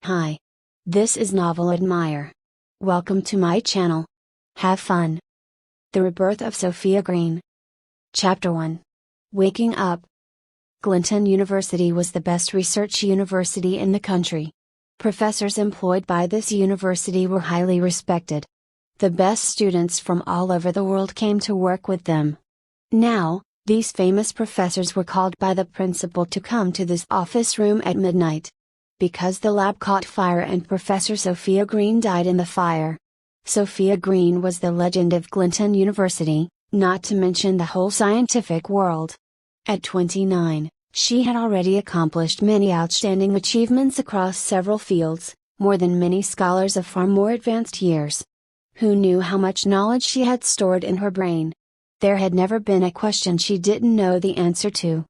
Hi. This is Novel Admire. Welcome to my channel. Have fun. The Rebirth of Sophia Green. Chapter 1. Waking Up. Clinton University was the best research university in the country. Professors employed by this university were highly respected. The best students from all over the world came to work with them. Now, these famous professors were called by the principal to come to this office room at midnight. Because the lab caught fire and Professor Sophia Green died in the fire. Sophia Green was the legend of Clinton University, not to mention the whole scientific world. At 29, she had already accomplished many outstanding achievements across several fields, more than many scholars of far more advanced years. Who knew how much knowledge she had stored in her brain? There had never been a question she didn't know the answer to.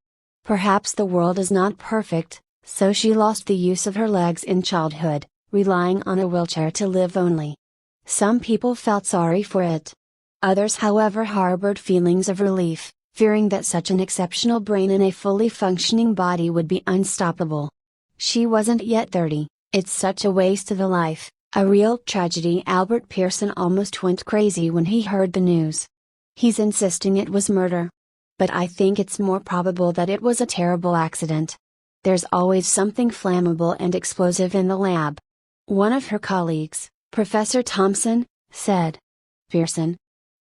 Perhaps the world is not perfect, so she lost the use of her legs in childhood, relying on a wheelchair to live only. Some people felt sorry for it. Others, however, harbored feelings of relief, fearing that such an exceptional brain in a fully functioning body would be unstoppable. She wasn't yet 30, it's such a waste of a life, a real tragedy. Albert Pearson almost went crazy when he heard the news. He's insisting it was murder. But I think it's more probable that it was a terrible accident. There's always something flammable and explosive in the lab. One of her colleagues, Professor Thompson, said. Pearson.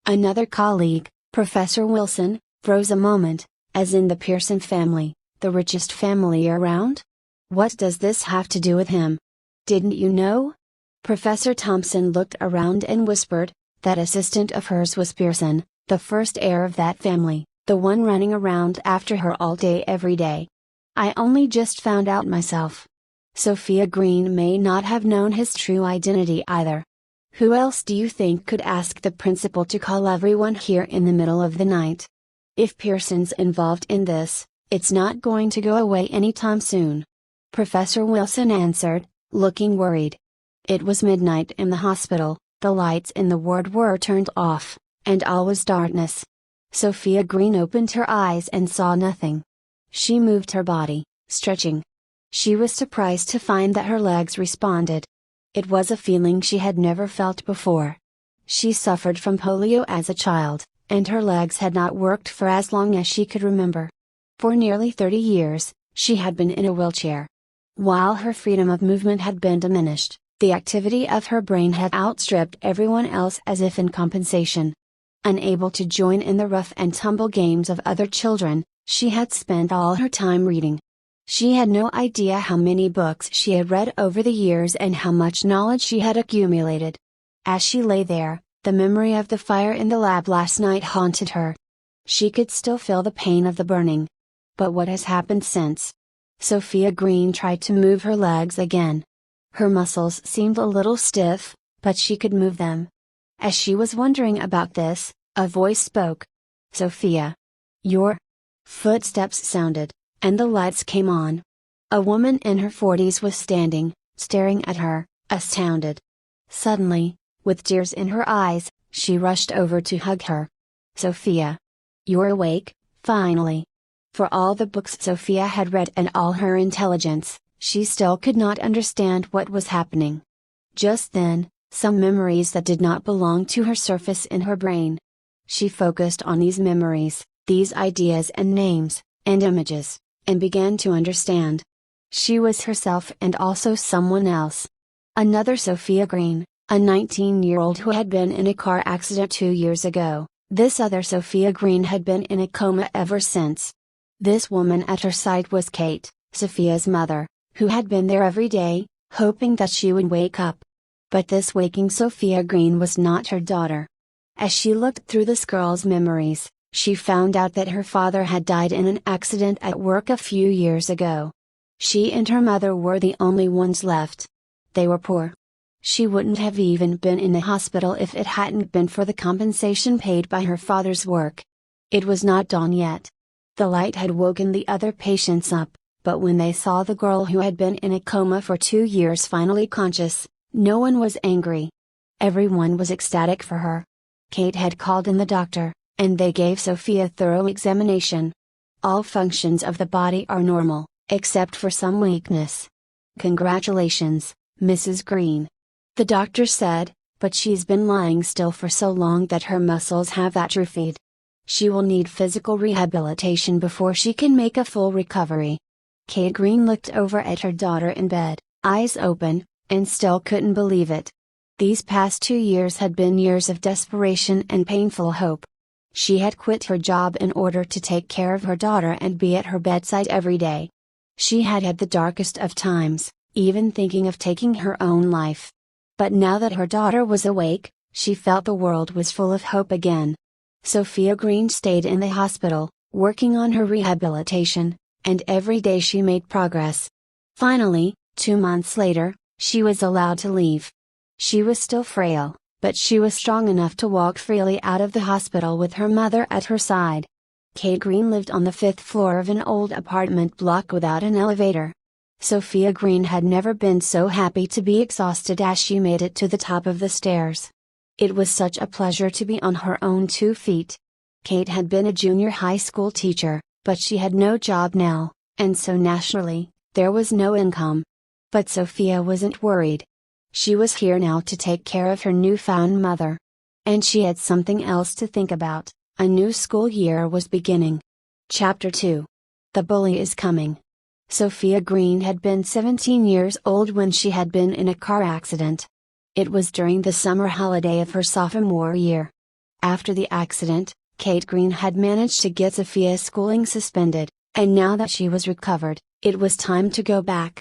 Another colleague, Professor Wilson, froze a moment, as in the Pearson family, the richest family around? What does this have to do with him? Didn't you know? Professor Thompson looked around and whispered, that assistant of hers was Pearson, the first heir of that family, the one running around after her all day every day. I only just found out myself. Sophia Green may not have known his true identity either. Who else do you think could ask the principal to call everyone here in the middle of the night? If Pearson's involved in this, it's not going to go away anytime soon. Professor Wilson answered, looking worried. It was midnight in the hospital, the lights in the ward were turned off, and all was darkness. Sophia Green opened her eyes and saw nothing. She moved her body, stretching. She was surprised to find that her legs responded. It was a feeling she had never felt before. She suffered from polio as a child, and her legs had not worked for as long as she could remember. For nearly 30 years, she had been in a wheelchair. While her freedom of movement had been diminished, the activity of her brain had outstripped everyone else as if in compensation. Unable to join in the rough and tumble games of other children, she had spent all her time reading. She had no idea how many books she had read over the years and how much knowledge she had accumulated. As she lay there, the memory of the fire in the lab last night haunted her. She could still feel the pain of the burning. But what has happened since? Sophia Green tried to move her legs again. Her muscles seemed a little stiff, but she could move them. As she was wondering about this, a voice spoke. Sophia. Your footsteps sounded, and the lights came on. A woman in her 40s was standing, staring at her, astounded. Suddenly, with tears in her eyes, she rushed over to hug her. Sophia. You're awake, finally. For all the books Sophia had read and all her intelligence, she still could not understand what was happening. Just then, some memories that did not belong to her surfaced in her brain. She focused on these memories, these ideas and names, and images, and began to understand. She was herself and also someone else. Another Sophia Green, a 19-year-old who had been in a car accident 2 years ago. This other Sophia Green had been in a coma ever since. This woman at her side was Kate, Sophia's mother, who had been there every day, hoping that she would wake up. But this waking Sophia Green was not her daughter. As she looked through this girl's memories, she found out that her father had died in an accident at work a few years ago. She and her mother were the only ones left. They were poor. She wouldn't have even been in the hospital if it hadn't been for the compensation paid by her father's work. It was not dawn yet. The light had woken the other patients up, but when they saw the girl who had been in a coma for 2 years finally conscious, no one was angry. Everyone was ecstatic for her. Kate had called in the doctor, and they gave Sophia a thorough examination. All functions of the body are normal, except for some weakness. Congratulations, Mrs. Green. The doctor said, but she's been lying still for so long that her muscles have atrophied. She will need physical rehabilitation before she can make a full recovery. Kate Green looked over at her daughter in bed, eyes open, and still couldn't believe it. These past 2 years had been years of desperation and painful hope. She had quit her job in order to take care of her daughter and be at her bedside every day. She had had the darkest of times, even thinking of taking her own life. But now that her daughter was awake, she felt the world was full of hope again. Sophia Green stayed in the hospital, working on her rehabilitation, and every day she made progress. Finally, 2 months later, she was allowed to leave. She was still frail, but she was strong enough to walk freely out of the hospital with her mother at her side. Kate Green lived on the 5th floor of an old apartment block without an elevator. Sophia Green had never been so happy to be exhausted as she made it to the top of the stairs. It was such a pleasure to be on her own 2 feet. Kate had been a junior high school teacher, but she had no job now, and so naturally, there was no income. But Sophia wasn't worried. She was here now to take care of her newfound mother. And she had something else to think about. A new school year was beginning. Chapter 2. The Bully is Coming. Sophia Green had been 17 years old when she had been in a car accident. It was during the summer holiday of her sophomore year. After the accident, Kate Green had managed to get Sophia's schooling suspended, and now that she was recovered, it was time to go back.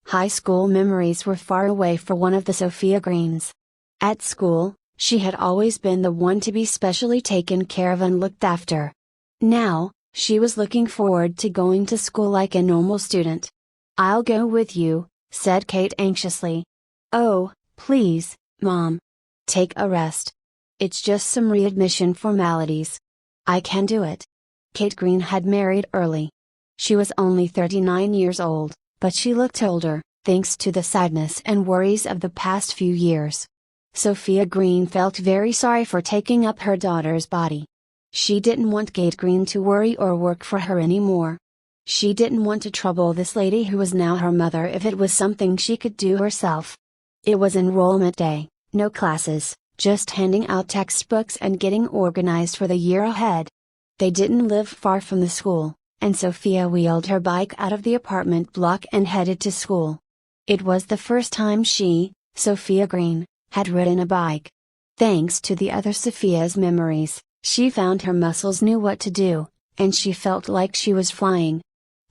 High school memories were far away for one of the Sophia Greens. At school, she had always been the one to be specially taken care of and looked after. Now, she was looking forward to going to school like a normal student. "I'll go with you," said Kate anxiously. "Oh, please, Mom. Take a rest. It's just some readmission formalities. I can do it." Kate Green had married early. She was only 39 years old, but she looked older, thanks to the sadness and worries of the past few years. Sophia Green felt very sorry for taking up her daughter's body. She didn't want Kate Green to worry or work for her anymore. She didn't want to trouble this lady who was now her mother if it was something she could do herself. It was enrollment day, no classes, just handing out textbooks and getting organized for the year ahead. They didn't live far from the school, and Sophia wheeled her bike out of the apartment block and headed to school. It was the first time she, Sophia Green, had ridden a bike. Thanks to the other Sophia's memories, she found her muscles knew what to do, and she felt like she was flying.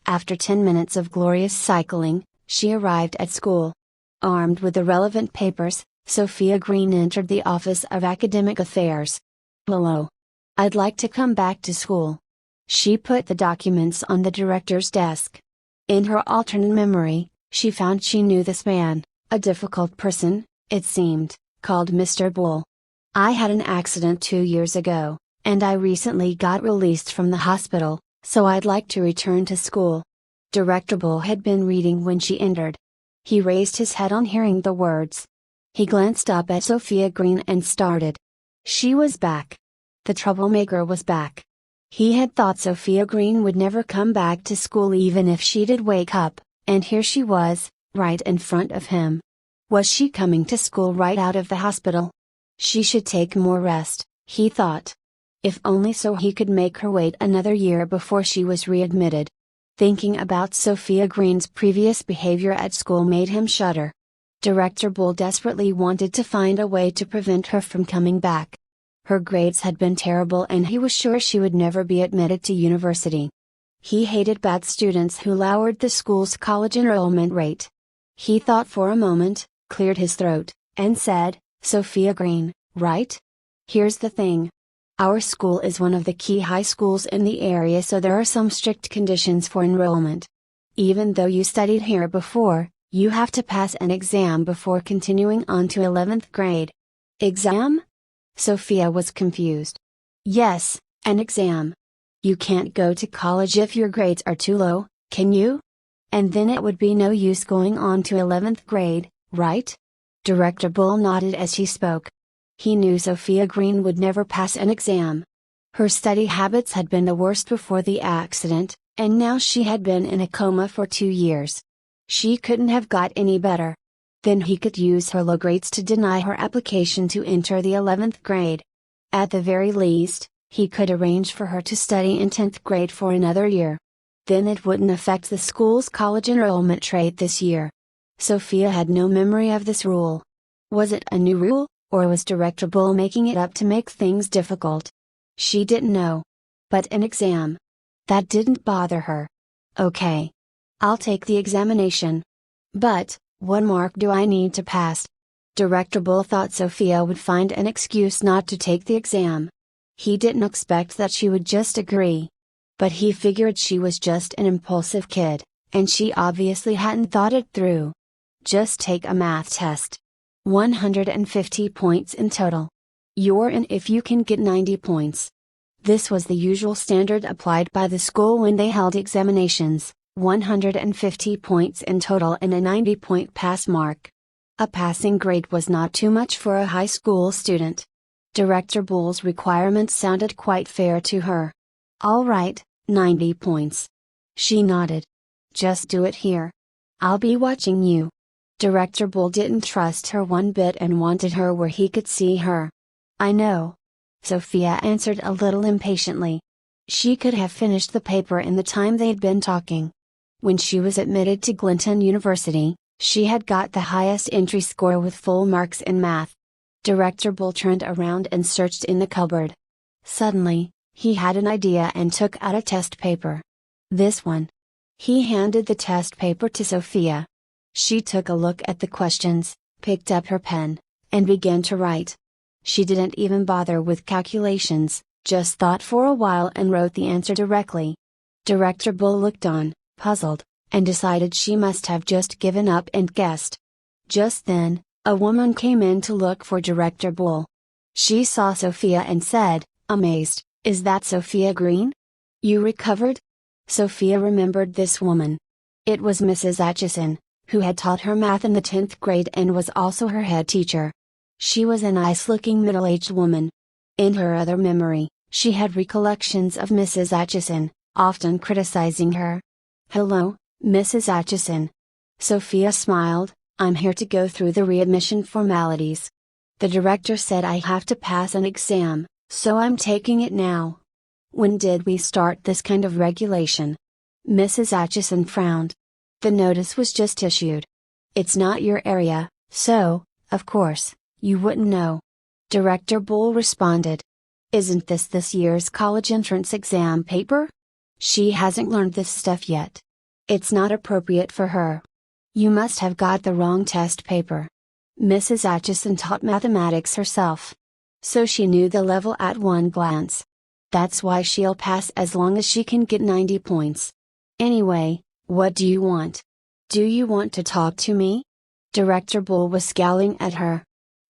After 10 minutes of glorious cycling, she arrived at school. Armed with the relevant papers, Sophia Green entered the Office of Academic Affairs. "Hello. I'd like to come back to school." She put the documents on the director's desk. In her alternate memory, she found she knew this man, a difficult person, it seemed, called Mr. Bull. "I had an accident 2 years ago, and I recently got released from the hospital, so I'd like to return to school." Director Bull had been reading when she entered. He raised his head on hearing the words. He glanced up at Sophia Green and started. She was back. The troublemaker was back. He had thought Sophia Green would never come back to school even if she did wake up, and here she was, right in front of him. Was she coming to school right out of the hospital? She should take more rest, he thought. If only so he could make her wait another year before she was readmitted. Thinking about Sophia Green's previous behavior at school made him shudder. Director Bull desperately wanted to find a way to prevent her from coming back. Her grades had been terrible and he was sure she would never be admitted to university. He hated bad students who lowered the school's college enrollment rate. He thought for a moment, cleared his throat, and said, "Sophia Green, right? Here's the thing. Our school is one of the key high schools in the area, so there are some strict conditions for enrollment. Even though you studied here before, you have to pass an exam before continuing on to 11th grade. Exam? Sophia was confused. Yes, an exam. You can't go to college if your grades are too low, can you? And then it would be no use going on to 11th grade, right? Director Bull nodded as he spoke. He knew Sophia Green would never pass an exam. Her study habits had been the worst before the accident, and now she had been in a coma for 2 years. She couldn't have got any better. Then he could use her low grades to deny her application to enter the 11th grade. At the very least, he could arrange for her to study in 10th grade for another year. Then it wouldn't affect the school's college enrollment rate this year. Sophia had no memory of this rule. Was it a new rule, or was Director Bull making it up to make things difficult? She didn't know. But an exam. That didn't bother her. Okay. I'll take the examination. But, what mark do I need to pass? Director Bull thought Sophia would find an excuse not to take the exam. He didn't expect that she would just agree. But he figured she was just an impulsive kid, and she obviously hadn't thought it through. Just take a math test. 150 points in total. You're in if you can get 90 points. This was the usual standard applied by the school when they held examinations, 150 points in total and a 90-point pass mark. A passing grade was not too much for a high school student. Director Bull's requirements sounded quite fair to her. All right, 90 points. She nodded. Just do it here. I'll be watching you. Director Bull didn't trust her one bit and wanted her where he could see her. I know. Sophia answered a little impatiently. She could have finished the paper in the time they'd been talking. When she was admitted to Clinton University, she had got the highest entry score with full marks in math. Director Bull turned around and searched in the cupboard. Suddenly, he had an idea and took out a test paper. This one. He handed the test paper to Sophia. She took a look at the questions, picked up her pen, and began to write. She didn't even bother with calculations, just thought for a while and wrote the answer directly. Director Bull looked on, puzzled, and decided she must have just given up and guessed. Just then, a woman came in to look for Director Bull. She saw Sophia and said, amazed, "Is that Sophia Green? You recovered?" Sophia remembered this woman. It was Mrs. Atchison, who had taught her math in the 10th grade and was also her head teacher. She was a nice-looking middle-aged woman. In her other memory, she had recollections of Mrs. Atchison, often criticizing her. "Hello, Mrs. Atchison." Sophia smiled, "I'm here to go through the readmission formalities. The director said I have to pass an exam, so I'm taking it now." "When did we start this kind of regulation?" Mrs. Atchison frowned. "The notice was just issued. It's not your area, so, of course, you wouldn't know." Director Bull responded. "Isn't this year's college entrance exam paper? She hasn't learned this stuff yet. It's not appropriate for her. You must have got the wrong test paper." Mrs. Atchison taught mathematics herself. So she knew the level at one glance. That's why she'll pass as long as she can get 90 points. "Anyway, what do you want? Do you want to talk to me?" Director Bull was scowling at her.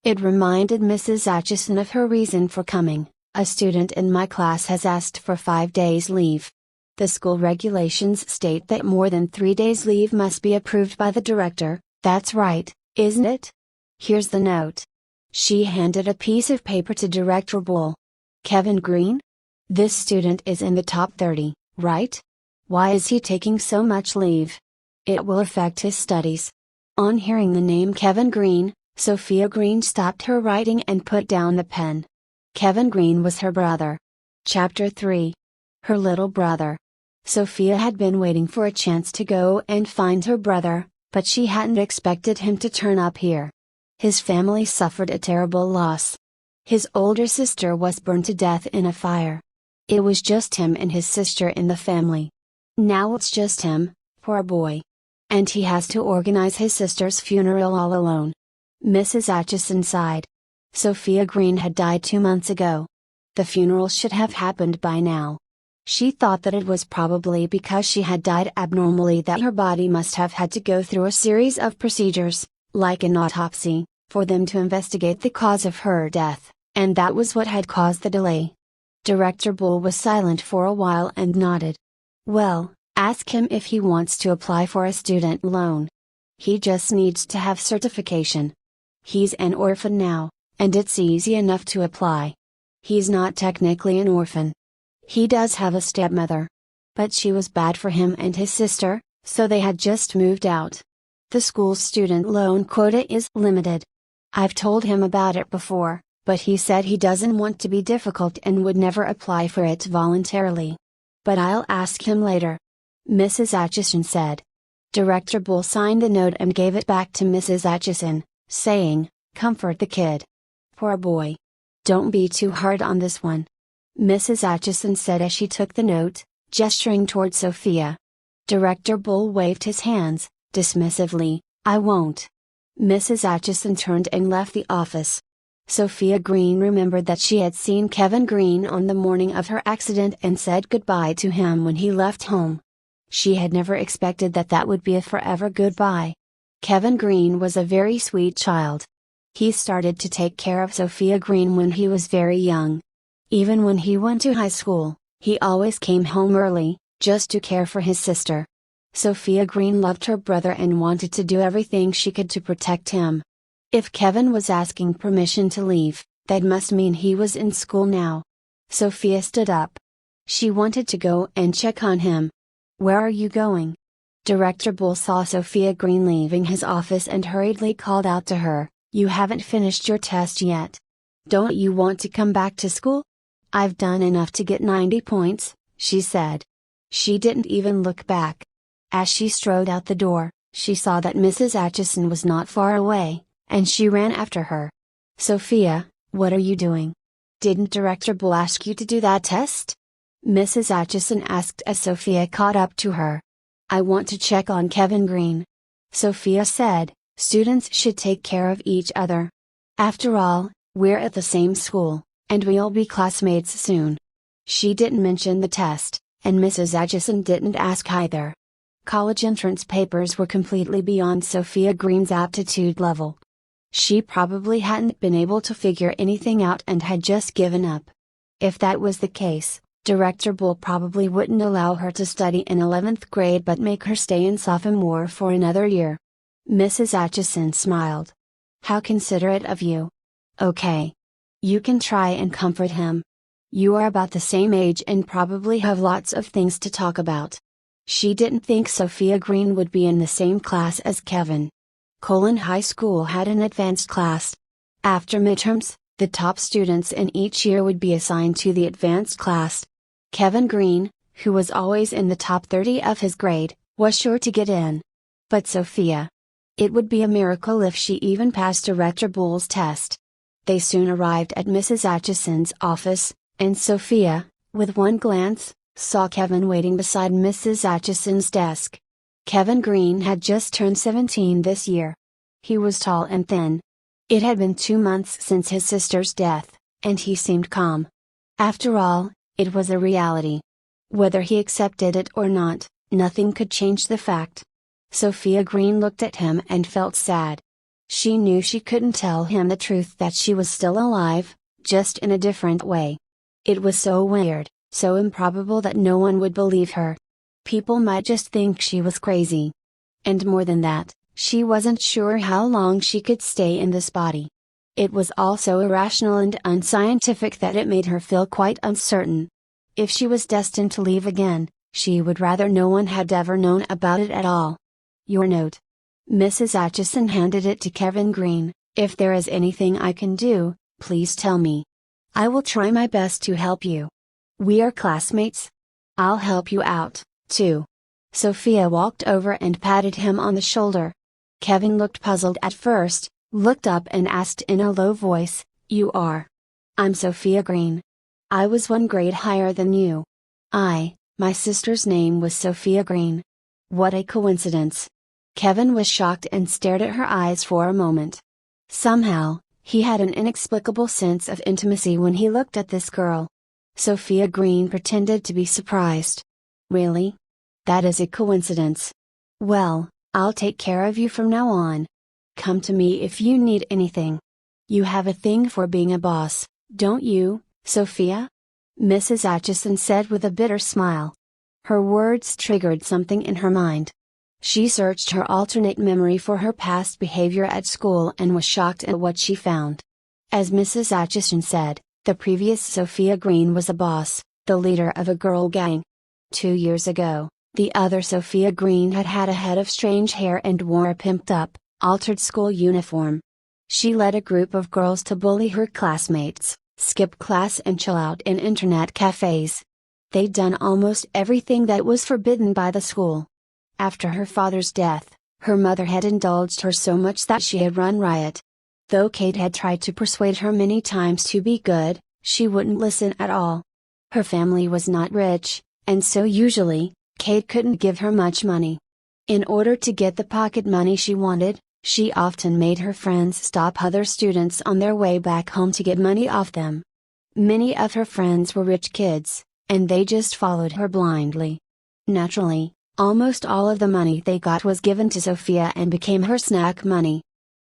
It reminded Mrs. Atchison of her reason for coming. "A student in my class has asked for 5 days leave. The school regulations state that more than 3 days leave must be approved by the director." "That's right, isn't it? Here's the note." She handed a piece of paper to Director Bull. "Kevin Green? This student is in the top 30, right? Why is he taking so much leave? It will affect his studies." On hearing the name Kevin Green, Sophia Green stopped her writing and put down the pen. Kevin Green was her brother. Chapter 3. Her little brother. Sophia had been waiting for a chance to go and find her brother, but she hadn't expected him to turn up here. His family suffered a terrible loss. His older sister was burned to death in a fire. It was just him and his sister in the family. Now it's just him, poor boy. And he has to organize his sister's funeral all alone. Mrs. Atchison sighed. Sophia Green had died 2 months ago. The funeral should have happened by now. She thought that it was probably because she had died abnormally that her body must have had to go through a series of procedures, like an autopsy, for them to investigate the cause of her death, and that was what had caused the delay. Director Bull was silent for a while and nodded. "Well, ask him if he wants to apply for a student loan. He just needs to have certification. He's an orphan now, and it's easy enough to apply. He's not technically an orphan. He does have a stepmother. But she was bad for him and his sister, so they had just moved out." The school's student loan quota is limited. I've told him about it before, but he said he doesn't want to be difficult and would never apply for it voluntarily. But I'll ask him later. Mrs. Atchison said. Director Bull signed the note and gave it back to Mrs. Atchison, saying, "Comfort the kid. Poor boy. Don't be too hard on this one." Mrs. Atchison said as she took the note, gesturing toward Sophia. Director Bull waved his hands, dismissively, "I won't." Mrs. Atchison turned and left the office. Sophia Green remembered that she had seen Kevin Green on the morning of her accident and said goodbye to him when he left home. She had never expected that that would be a forever goodbye. Kevin Green was a very sweet child. He started to take care of Sophia Green when he was very young. Even when he went to high school, he always came home early, just to care for his sister. Sophia Green loved her brother and wanted to do everything she could to protect him. If Kevin was asking permission to leave, that must mean he was in school now. Sophia stood up. She wanted to go and check on him. "Where are you going?" Director Bull saw Sophia Green leaving his office and hurriedly called out to her, "You haven't finished your test yet. Don't you want to come back to school?" "I've done enough to get 90 points, she said. She didn't even look back. As she strode out the door, she saw that Mrs. Atchison was not far away, and she ran after her. "Sophia, what are you doing? Didn't Director Bull ask you to do that test?" Mrs. Atchison asked as Sophia caught up to her. "I want to check on Kevin Green." Sophia said, "Students should take care of each other. After all, we're at the same school, and we'll be classmates soon." She didn't mention the test, and Mrs. Atchison didn't ask either. College entrance papers were completely beyond Sophia Green's aptitude level. She probably hadn't been able to figure anything out and had just given up. If that was the case, Director Bull probably wouldn't allow her to study in 11th grade but make her stay in sophomore for another year. Mrs. Atchison smiled. "How considerate of you. Okay. You can try and comfort him. You are about the same age and probably have lots of things to talk about." She didn't think Sophia Green would be in the same class as Kevin. Colon High School had an advanced class. After midterms, the top students in each year would be assigned to the advanced class. Kevin Green, who was always in the top 30 of his grade, was sure to get in. But Sophia. It would be a miracle if she even passed Director Bull's test. They soon arrived at Mrs. Atchison's office, and Sophia, with one glance, saw Kevin waiting beside Mrs. Atchison's desk. Kevin Green had just turned 17 this year. He was tall and thin. It had been 2 months since his sister's death, and he seemed calm. After all, it was a reality. Whether he accepted it or not, nothing could change the fact. Sophia Green looked at him and felt sad. She knew she couldn't tell him the truth that she was still alive, just in a different way. It was so weird, so improbable that no one would believe her. People might just think she was crazy. And more than that, she wasn't sure how long she could stay in this body. It was all so irrational and unscientific that it made her feel quite uncertain. If she was destined to leave again, she would rather no one had ever known about it at all. "Your note." Mrs. Atchison handed it to Kevin Green. "If there is anything I can do, please tell me. I will try my best to help you. We are classmates. I'll help you out, too." Sophia walked over and patted him on the shoulder. Kevin looked puzzled at first, looked up and asked in a low voice, "You are?" "I'm Sophia Green. I was 1 grade higher than you." My sister's name was Sophia Green." "What a coincidence." Kevin was shocked and stared at her eyes for a moment. Somehow, he had an inexplicable sense of intimacy when he looked at this girl. Sophia Green pretended to be surprised. "Really? That is a coincidence. Well, I'll take care of you from now on. Come to me if you need anything. You have a thing for being a boss, don't you, Sophia?" Mrs. Atchison said with a bitter smile. Her words triggered something in her mind. She searched her alternate memory for her past behavior at school and was shocked at what she found. As Mrs. Atchison said, the previous Sophia Green was a boss, the leader of a girl gang. 2 years ago, The other Sophia Green had had a head of strange hair and wore a pimped-up, altered school uniform. She led a group of girls to bully her classmates, skip class and chill out in internet cafes. They'd done almost everything that was forbidden by the school. After her father's death, her mother had indulged her so much that she had run riot. Though Kate had tried to persuade her many times to be good, she wouldn't listen at all. Her family was not rich, and so usually, Kate couldn't give her much money. In order to get the pocket money she wanted, she often made her friends stop other students on their way back home to get money off them. Many of her friends were rich kids, and they just followed her blindly. Naturally, almost all of the money they got was given to Sophia and became her snack money.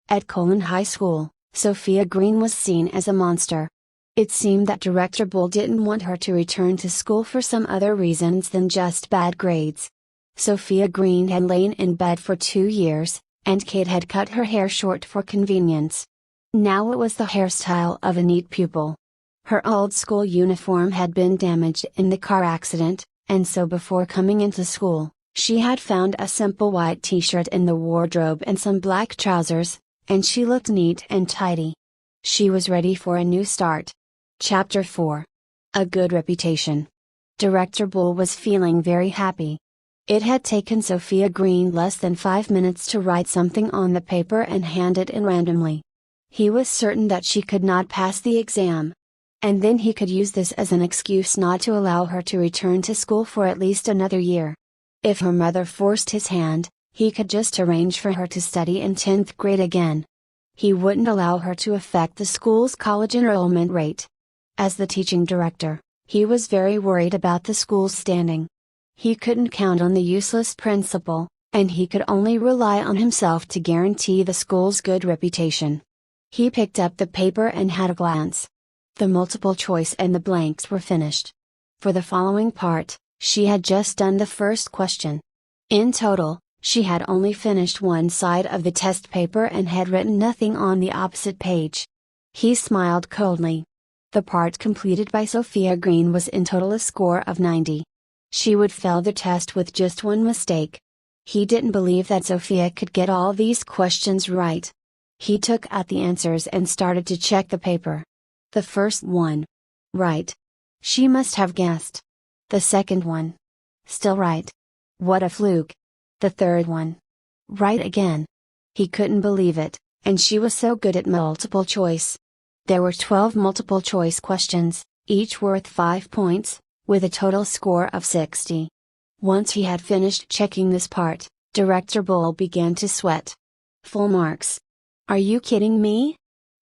At Colon High School, Sophia Green was seen as a monster. It seemed that Director Bull didn't want her to return to school for some other reasons than just bad grades. Sophia Green had lain in bed for 2 years, and Kate had cut her hair short for convenience. Now it was the hairstyle of a neat pupil. Her old school uniform had been damaged in the car accident, and so before coming into school, she had found a simple white t-shirt in the wardrobe and some black trousers, and she looked neat and tidy. She was ready for a new start. Chapter 4. A Good Reputation. Director Bull was feeling very happy. It had taken Sophia Green less than 5 minutes to write something on the paper and hand it in randomly. He was certain that she could not pass the exam. And then he could use this as an excuse not to allow her to return to school for at least another year. If her mother forced his hand, he could just arrange for her to study in 10th grade again. He wouldn't allow her to affect the school's college enrollment rate. As the teaching director, he was very worried about the school's standing. He couldn't count on the useless principal, and he could only rely on himself to guarantee the school's good reputation. He picked up the paper and had a glance. The multiple choice and the blanks were finished. For the following part, she had just done the first question. In total, she had only finished one side of the test paper and had written nothing on the opposite page. He smiled coldly. The part completed by Sophia Green was in total a score of 90. She would fail the test with just one mistake. He didn't believe that Sophia could get all these questions right. He took out the answers and started to check the paper. The first one. Right. She must have guessed. The second one. Still right. What a fluke. The third one. Right again. He couldn't believe it, and she was so good at multiple choice. There were 12 multiple choice questions, each worth 5 points, with a total score of 60. Once he had finished checking this part, Director Bull began to sweat. Full marks. Are you kidding me?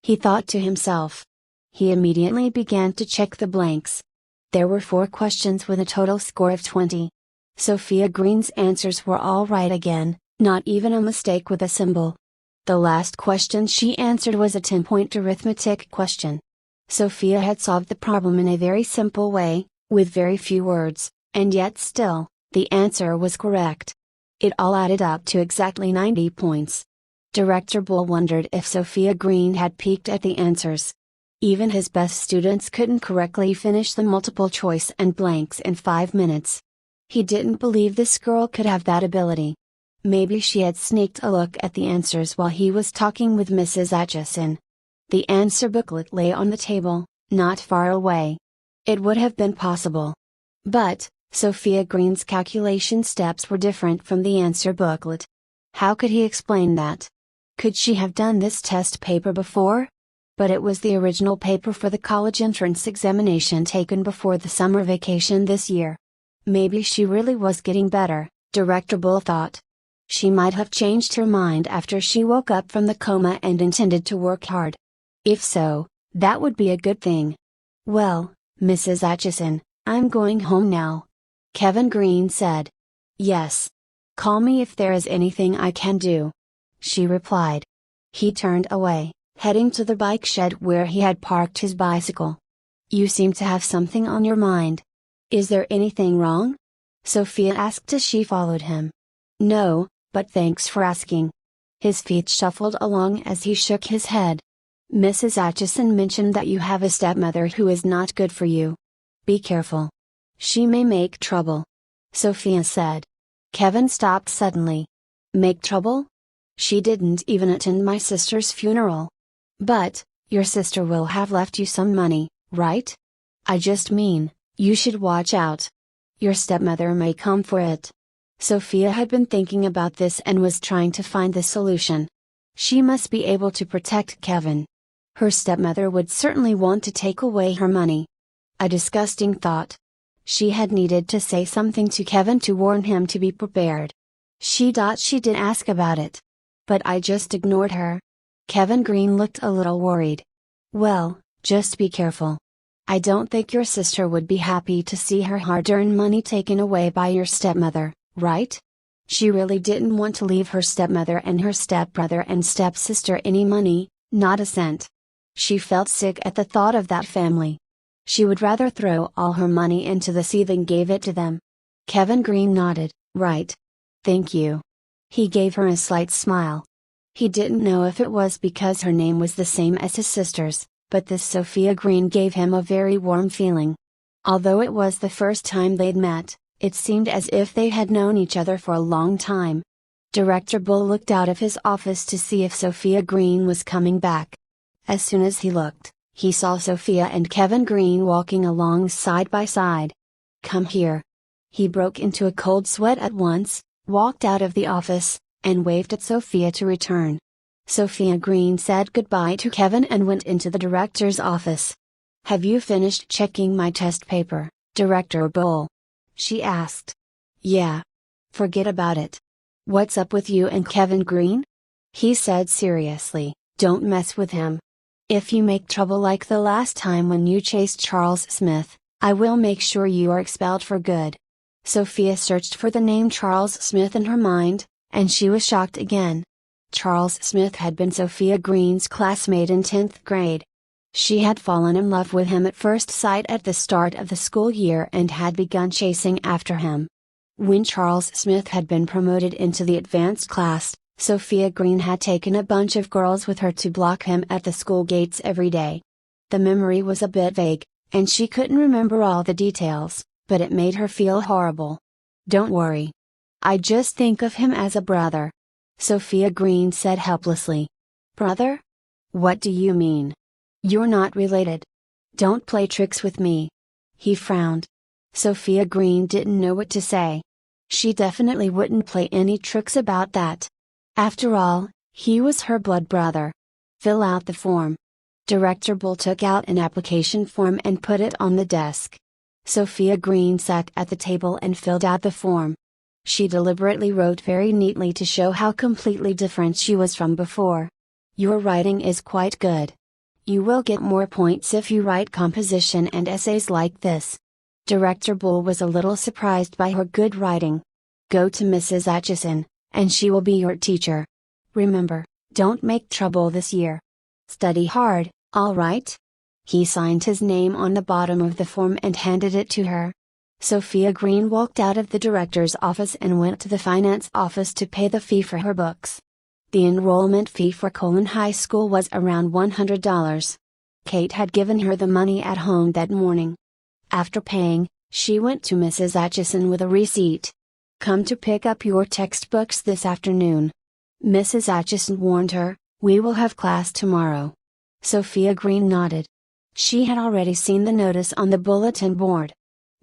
He thought to himself. He immediately began to check the blanks. There were 4 questions with a total score of 20. Sophia Green's answers were all right again, not even a mistake with a symbol. The last question she answered was a 10-point arithmetic question. Sophia had solved the problem in a very simple way, with very few words, and yet still, the answer was correct. It all added up to exactly 90 points. Director Bull wondered if Sophia Green had peeked at the answers. Even his best students couldn't correctly finish the multiple choice and blanks in 5 minutes. He didn't believe this girl could have that ability. Maybe she had sneaked a look at the answers while he was talking with Mrs. Atchison. The answer booklet lay on the table, not far away. It would have been possible. But, Sophia Green's calculation steps were different from the answer booklet. How could he explain that? Could she have done this test paper before? But it was the original paper for the college entrance examination taken before the summer vacation this year. Maybe she really was getting better, Director Bull thought. She might have changed her mind after she woke up from the coma and intended to work hard. If so, that would be a good thing. Well, Mrs. Atchison, I'm going home now. Kevin Green said. Yes. Call me if there is anything I can do. She replied. He turned away, heading to the bike shed where he had parked his bicycle. You seem to have something on your mind. Is there anything wrong? Sophia asked as she followed him. No, but thanks for asking. His feet shuffled along as he shook his head. Mrs. Atchison mentioned that you have a stepmother who is not good for you. Be careful. She may make trouble. Sophia said. Kevin stopped suddenly. Make trouble? She didn't even attend my sister's funeral. But, your sister will have left you some money, right? I just mean, you should watch out. Your stepmother may come for it. Sophia had been thinking about this and was trying to find the solution. She must be able to protect Kevin. Her stepmother would certainly want to take away her money. A disgusting thought. She had needed to say something to Kevin to warn him to be prepared. She did ask about it. But I just ignored her. Kevin Green looked a little worried. Well, just be careful. I don't think your sister would be happy to see her hard-earned money taken away by your stepmother, right? She really didn't want to leave her stepmother and her stepbrother and stepsister any money, not a cent. She felt sick at the thought of that family. She would rather throw all her money into the sea than gave it to them. Kevin Green nodded, right. Thank you. He gave her a slight smile. He didn't know if it was because her name was the same as his sister's, but this Sophia Green gave him a very warm feeling. Although it was the first time they'd met, it seemed as if they had known each other for a long time. Director Bull looked out of his office to see if Sophia Green was coming back. As soon as he looked, he saw Sophia and Kevin Green walking along side by side. Come here. He broke into a cold sweat at once, walked out of the office, and waved at Sophia to return. Sophia Green said goodbye to Kevin and went into the director's office. Have you finished checking my test paper, Director Bull? She asked. Yeah. Forget about it. What's up with you and Kevin Green? He said seriously, don't mess with him. If you make trouble like the last time when you chased Charles Smith, I will make sure you are expelled for good. Sophia searched for the name Charles Smith in her mind, and she was shocked again. Charles Smith had been Sophia Green's classmate in 10th grade. She had fallen in love with him at first sight at the start of the school year and had begun chasing after him. When Charles Smith had been promoted into the advanced class, Sophia Green had taken a bunch of girls with her to block him at the school gates every day. The memory was a bit vague, and she couldn't remember all the details, but it made her feel horrible. Don't worry. I just think of him as a brother. Sophia Green said helplessly. Brother? What do you mean? You're not related. Don't play tricks with me. He frowned. Sophia Green didn't know what to say. She definitely wouldn't play any tricks about that. After all, he was her blood brother. Fill out the form. Director Bull took out an application form and put it on the desk. Sophia Green sat at the table and filled out the form. She deliberately wrote very neatly to show how completely different she was from before. Your writing is quite good. You will get more points if you write composition and essays like this. Director Bull was a little surprised by her good writing. Go to Mrs. Atchison, and she will be your teacher. Remember, don't make trouble this year. Study hard, all right? He signed his name on the bottom of the form and handed it to her. Sophia Green walked out of the director's office and went to the finance office to pay the fee for her books. The enrollment fee for Colon High School was around $100. Kate had given her the money at home that morning. After paying, she went to Mrs. Atchison with a receipt. Come to pick up your textbooks this afternoon. Mrs. Atchison warned her, we will have class tomorrow. Sophia Green nodded. She had already seen the notice on the bulletin board.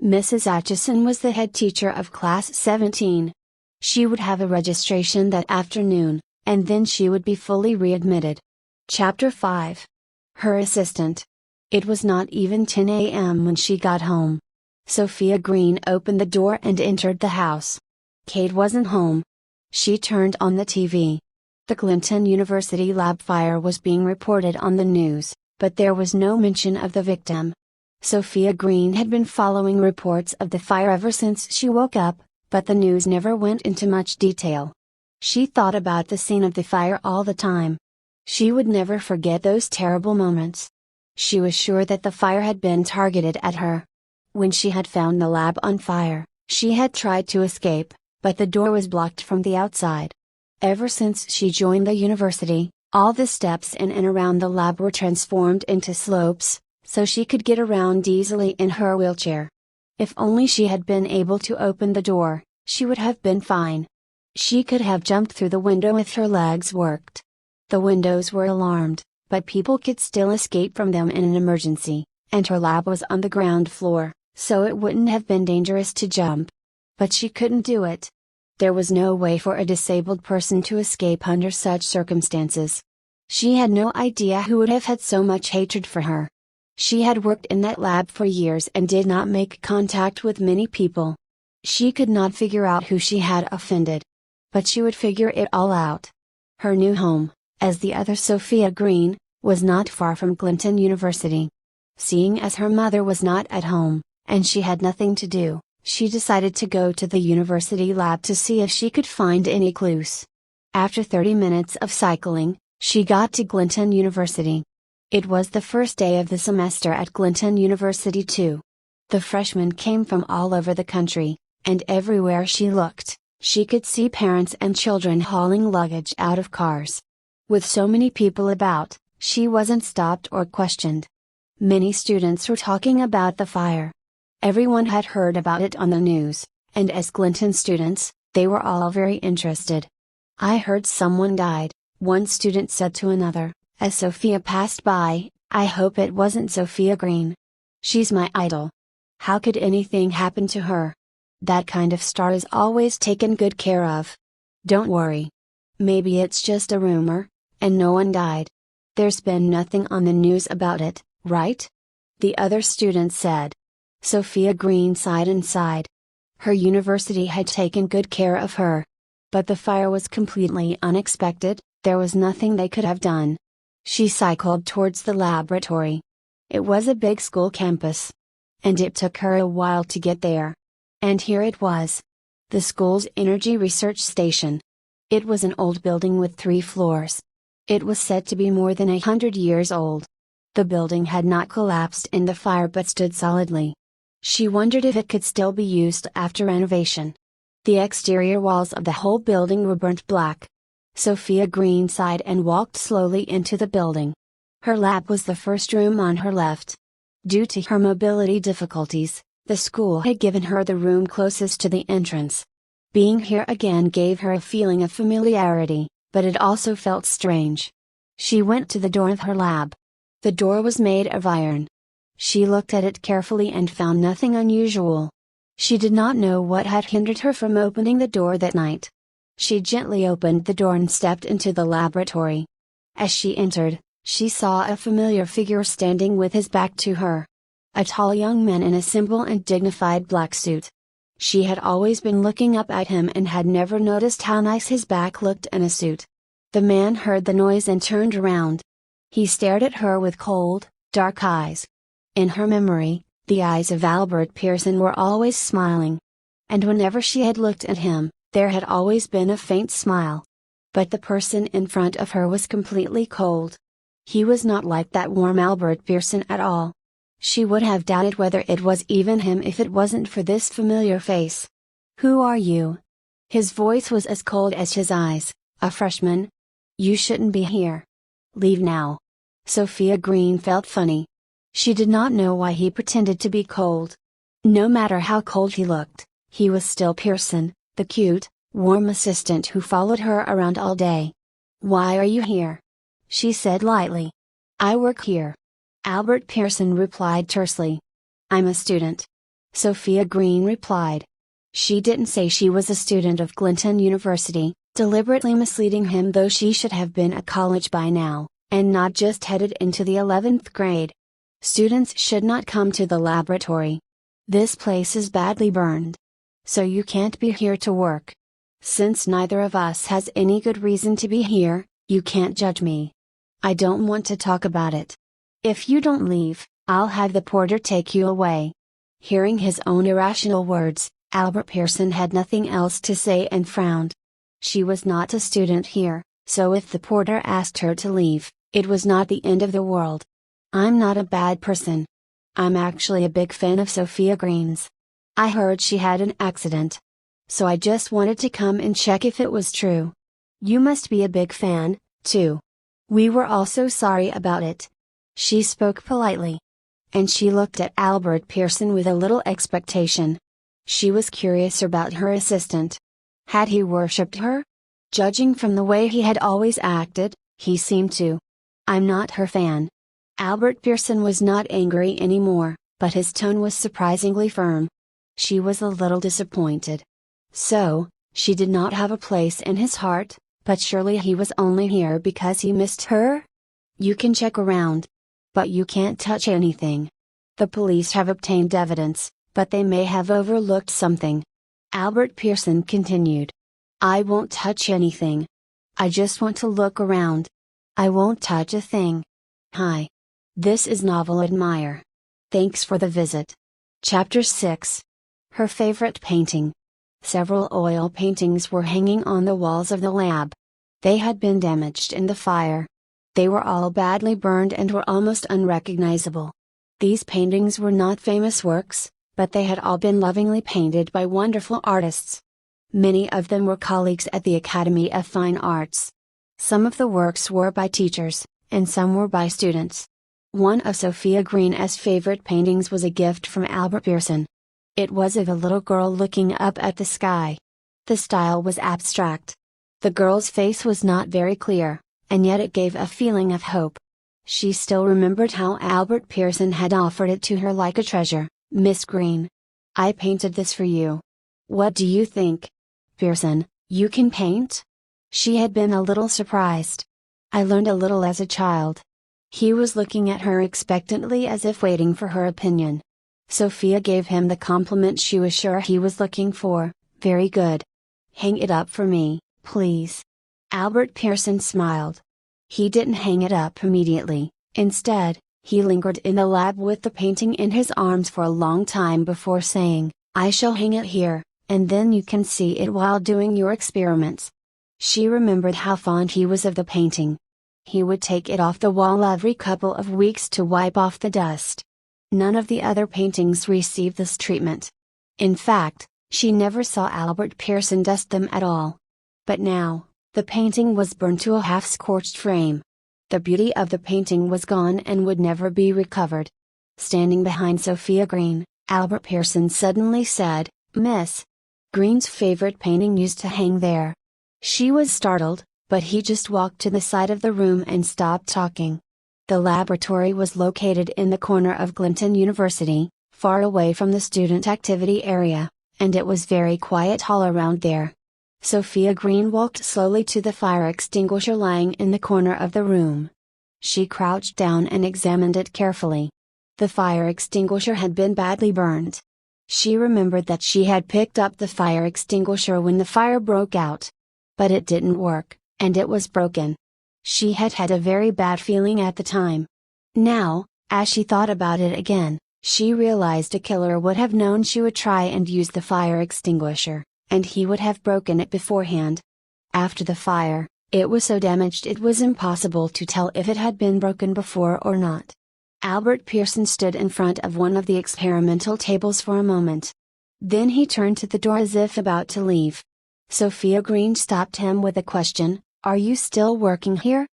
Mrs. Atchison was the head teacher of Class 17. She would have a registration that afternoon, and then she would be fully readmitted. Chapter 5. Her assistant. It was not even 10 a.m. when she got home. Sophia Green opened the door and entered the house. Kate wasn't home. She turned on the TV. The Clinton University lab fire was being reported on the news, but there was no mention of the victim. Sophia Green had been following reports of the fire ever since she woke up, but the news never went into much detail. She thought about the scene of the fire all the time. She would never forget those terrible moments. She was sure that the fire had been targeted at her. When she had found the lab on fire, she had tried to escape, but the door was blocked from the outside. Ever since she joined the university, all the steps in and around the lab were transformed into slopes, so she could get around easily in her wheelchair. If only she had been able to open the door, she would have been fine. She could have jumped through the window if her legs worked. The windows were alarmed, but people could still escape from them in an emergency, and her lab was on the ground floor, so it wouldn't have been dangerous to jump. But she couldn't do it. There was no way for a disabled person to escape under such circumstances. She had no idea who would have had so much hatred for her. She had worked in that lab for years and did not make contact with many people. She could not figure out who she had offended. But she would figure it all out. Her new home, as the other Sophia Green, was not far from Clinton University. Seeing as her mother was not at home, and she had nothing to do, she decided to go to the university lab to see if she could find any clues. After 30 minutes of cycling, she got to Clinton University. It was the first day of the semester at Clinton University too. The freshmen came from all over the country, and everywhere she looked, she could see parents and children hauling luggage out of cars. With so many people about, she wasn't stopped or questioned. Many students were talking about the fire. Everyone had heard about it on the news, and as Clinton students, they were all very interested. "I heard someone died," one student said to another, as Sophia passed by. "I hope it wasn't Sophia Green. She's my idol. How could anything happen to her? That kind of star is always taken good care of. Don't worry. Maybe it's just a rumor, and no one died. There's been nothing on the news about it, right?" the other student said. Sophia Green sighed and sighed. Her university had taken good care of her. But the fire was completely unexpected. There was nothing they could have done. She cycled towards the laboratory. It was a big school campus. And it took her a while to get there. And here it was. The school's energy research station. It was an old building with 3 floors. It was said to be more than 100 years old. The building had not collapsed in the fire but stood solidly. She wondered if it could still be used after renovation. The exterior walls of the whole building were burnt black. Sophia Green sighed and walked slowly into the building. Her lab was the first room on her left. Due to her mobility difficulties, the school had given her the room closest to the entrance. Being here again gave her a feeling of familiarity, but it also felt strange. She went to the door of her lab. The door was made of iron. She looked at it carefully and found nothing unusual. She did not know what had hindered her from opening the door that night. She gently opened the door and stepped into the laboratory. As she entered, she saw a familiar figure standing with his back to her. A tall young man in a simple and dignified black suit. She had always been looking up at him and had never noticed how nice his back looked in a suit. The man heard the noise and turned around. He stared at her with cold, dark eyes. In her memory, the eyes of Albert Pearson were always smiling. And whenever she had looked at him, there had always been a faint smile. But the person in front of her was completely cold. He was not like that warm Albert Pearson at all. She would have doubted whether it was even him if it wasn't for this familiar face. "Who are you?" His voice was as cold as his eyes. "A freshman? You shouldn't be here. Leave now." Sophia Green felt funny. She did not know why he pretended to be cold. No matter how cold he looked, he was still Pearson, the cute, warm assistant who followed her around all day. "Why are you here?" she said lightly. "I work here." Albert Pearson replied tersely. "I'm a student." Sophia Green replied. She didn't say she was a student of Clinton University, deliberately misleading him, though she should have been at college by now, and not just headed into the 11th grade. Students should not come to the laboratory. This place is badly burned. So you can't be here to work. Since neither of us has any good reason to be here, you can't judge me. I don't want to talk about it. If you don't leave, I'll have the porter take you away. Hearing his own irrational words, Albert Pearson had nothing else to say and frowned. She was not a student here, so if the porter asked her to leave, it was not the end of the world. "I'm not a bad person. I'm actually a big fan of Sophia Green's. I heard she had an accident. So I just wanted to come and check if it was true. You must be a big fan, too. We were all so sorry about it." She spoke politely. And she looked at Albert Pearson with a little expectation. She was curious about her assistant. Had he worshipped her? Judging from the way he had always acted, he seemed to. I'm not her fan. Albert Pearson was not angry anymore, but his tone was surprisingly firm. She was a little disappointed. So, she did not have a place in his heart, but surely he was only here because he missed her? You can check around. But you can't touch anything. The police have obtained evidence, but they may have overlooked something. Albert Pearson continued. I won't touch anything. I just want to look around. I won't touch a thing. Hi. This is Novel Admire. Thanks for the visit. Chapter 6. Her favorite painting. Several oil paintings were hanging on the walls of the lab. They had been damaged in the fire. They were all badly burned and were almost unrecognizable. These paintings were not famous works, but they had all been lovingly painted by wonderful artists. Many of them were colleagues at the Academy of Fine Arts. Some of the works were by teachers, and some were by students. One of Sophia Green's favorite paintings was a gift from Albert Pearson. It was of a little girl looking up at the sky. The style was abstract. The girl's face was not very clear, and yet it gave a feeling of hope. She still remembered how Albert Pearson had offered it to her like a treasure. Miss Green. I painted this for you. What do you think? Pearson, you can paint? She had been a little surprised. I learned a little as a child. He was looking at her expectantly as if waiting for her opinion. Sophia gave him the compliment she was sure he was looking for. Very good. Hang it up for me, please. Albert Pearson smiled. He didn't hang it up immediately. Instead, he lingered in the lab with the painting in his arms for a long time before saying, I shall hang it here, and then you can see it while doing your experiments. She remembered how fond he was of the painting. He would take it off the wall every couple of weeks to wipe off the dust. None of the other paintings received this treatment. In fact, she never saw Albert Pearson dust them at all. But now, the painting was burned to a half-scorched frame. The beauty of the painting was gone and would never be recovered. Standing behind Sophia Green, Albert Pearson suddenly said, Miss Green's favorite painting used to hang there. She was startled, but he just walked to the side of the room and stopped talking. The laboratory was located in the corner of Clinton University, far away from the student activity area, and it was very quiet all around there. Sophia Green walked slowly to the fire extinguisher lying in the corner of the room. She crouched down and examined it carefully. The fire extinguisher had been badly burned. She remembered that she had picked up the fire extinguisher when the fire broke out. But it didn't work, and it was broken. She had had a very bad feeling at the time. Now, as she thought about it again, she realized a killer would have known she would try and use the fire extinguisher, and he would have broken it beforehand. After the fire, it was so damaged it was impossible to tell if it had been broken before or not. Albert Pearson stood in front of one of the experimental tables for a moment. Then he turned to the door as if about to leave. Sophia Green stopped him with a question, Are you still working here?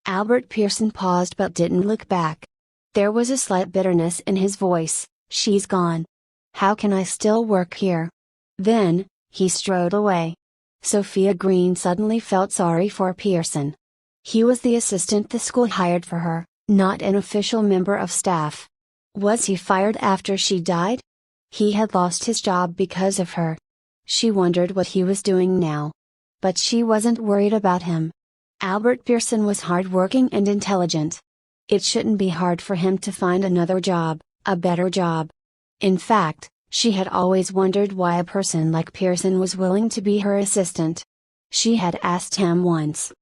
Albert Pearson paused but didn't look back. There was a slight bitterness in his voice. She's gone. How can I still work here? Then, he strode away. Sophia Green suddenly felt sorry for Pearson. He was the assistant the school hired for her, not an official member of staff. Was he fired after she died? He had lost his job because of her. She wondered what he was doing now. But she wasn't worried about him. Albert Pearson was hardworking and intelligent. It shouldn't be hard for him to find another job, a better job. In fact, she had always wondered why a person like Pearson was willing to be her assistant. She had asked him once.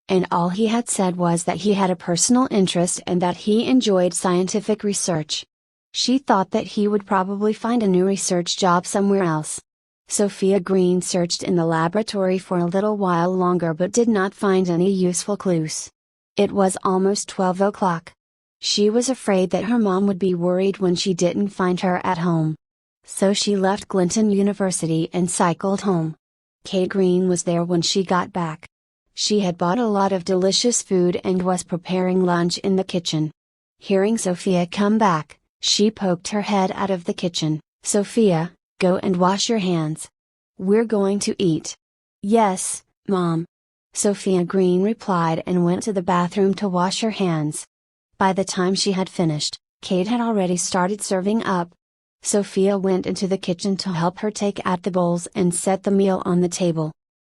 And all he had said was that he had a personal interest and that he enjoyed scientific research. She thought that he would probably find a new research job somewhere else. Sophia Green searched in the laboratory for a little while longer but did not find any useful clues. It was almost 12 o'clock. She was afraid that her mom would be worried when she didn't find her at home. So she left Clinton University and cycled home. Kate Green was there when she got back. She had bought a lot of delicious food and was preparing lunch in the kitchen. Hearing Sophia come back, she poked her head out of the kitchen. Sophia, Go and wash your hands. We're going to eat. Yes, Mom. Sophia Green replied and went to the bathroom to wash her hands. By the time she had finished, Kate had already started serving up. Sophia went into the kitchen to help her take out the bowls and set the meal on the table.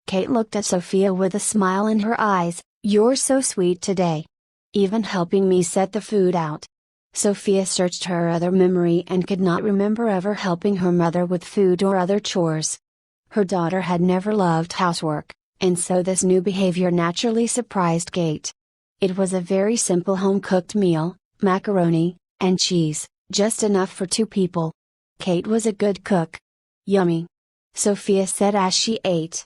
Kate looked at Sophia with a smile in her eyes. You're so sweet today. Even helping me set the food out. Sophia searched her other memory and could not remember ever helping her mother with food or other chores. Her daughter had never loved housework, and so this new behavior naturally surprised Kate. It was a very simple home-cooked meal, macaroni and cheese, just enough for 2 people. Kate was a good cook. Yummy. Sophia said as she ate.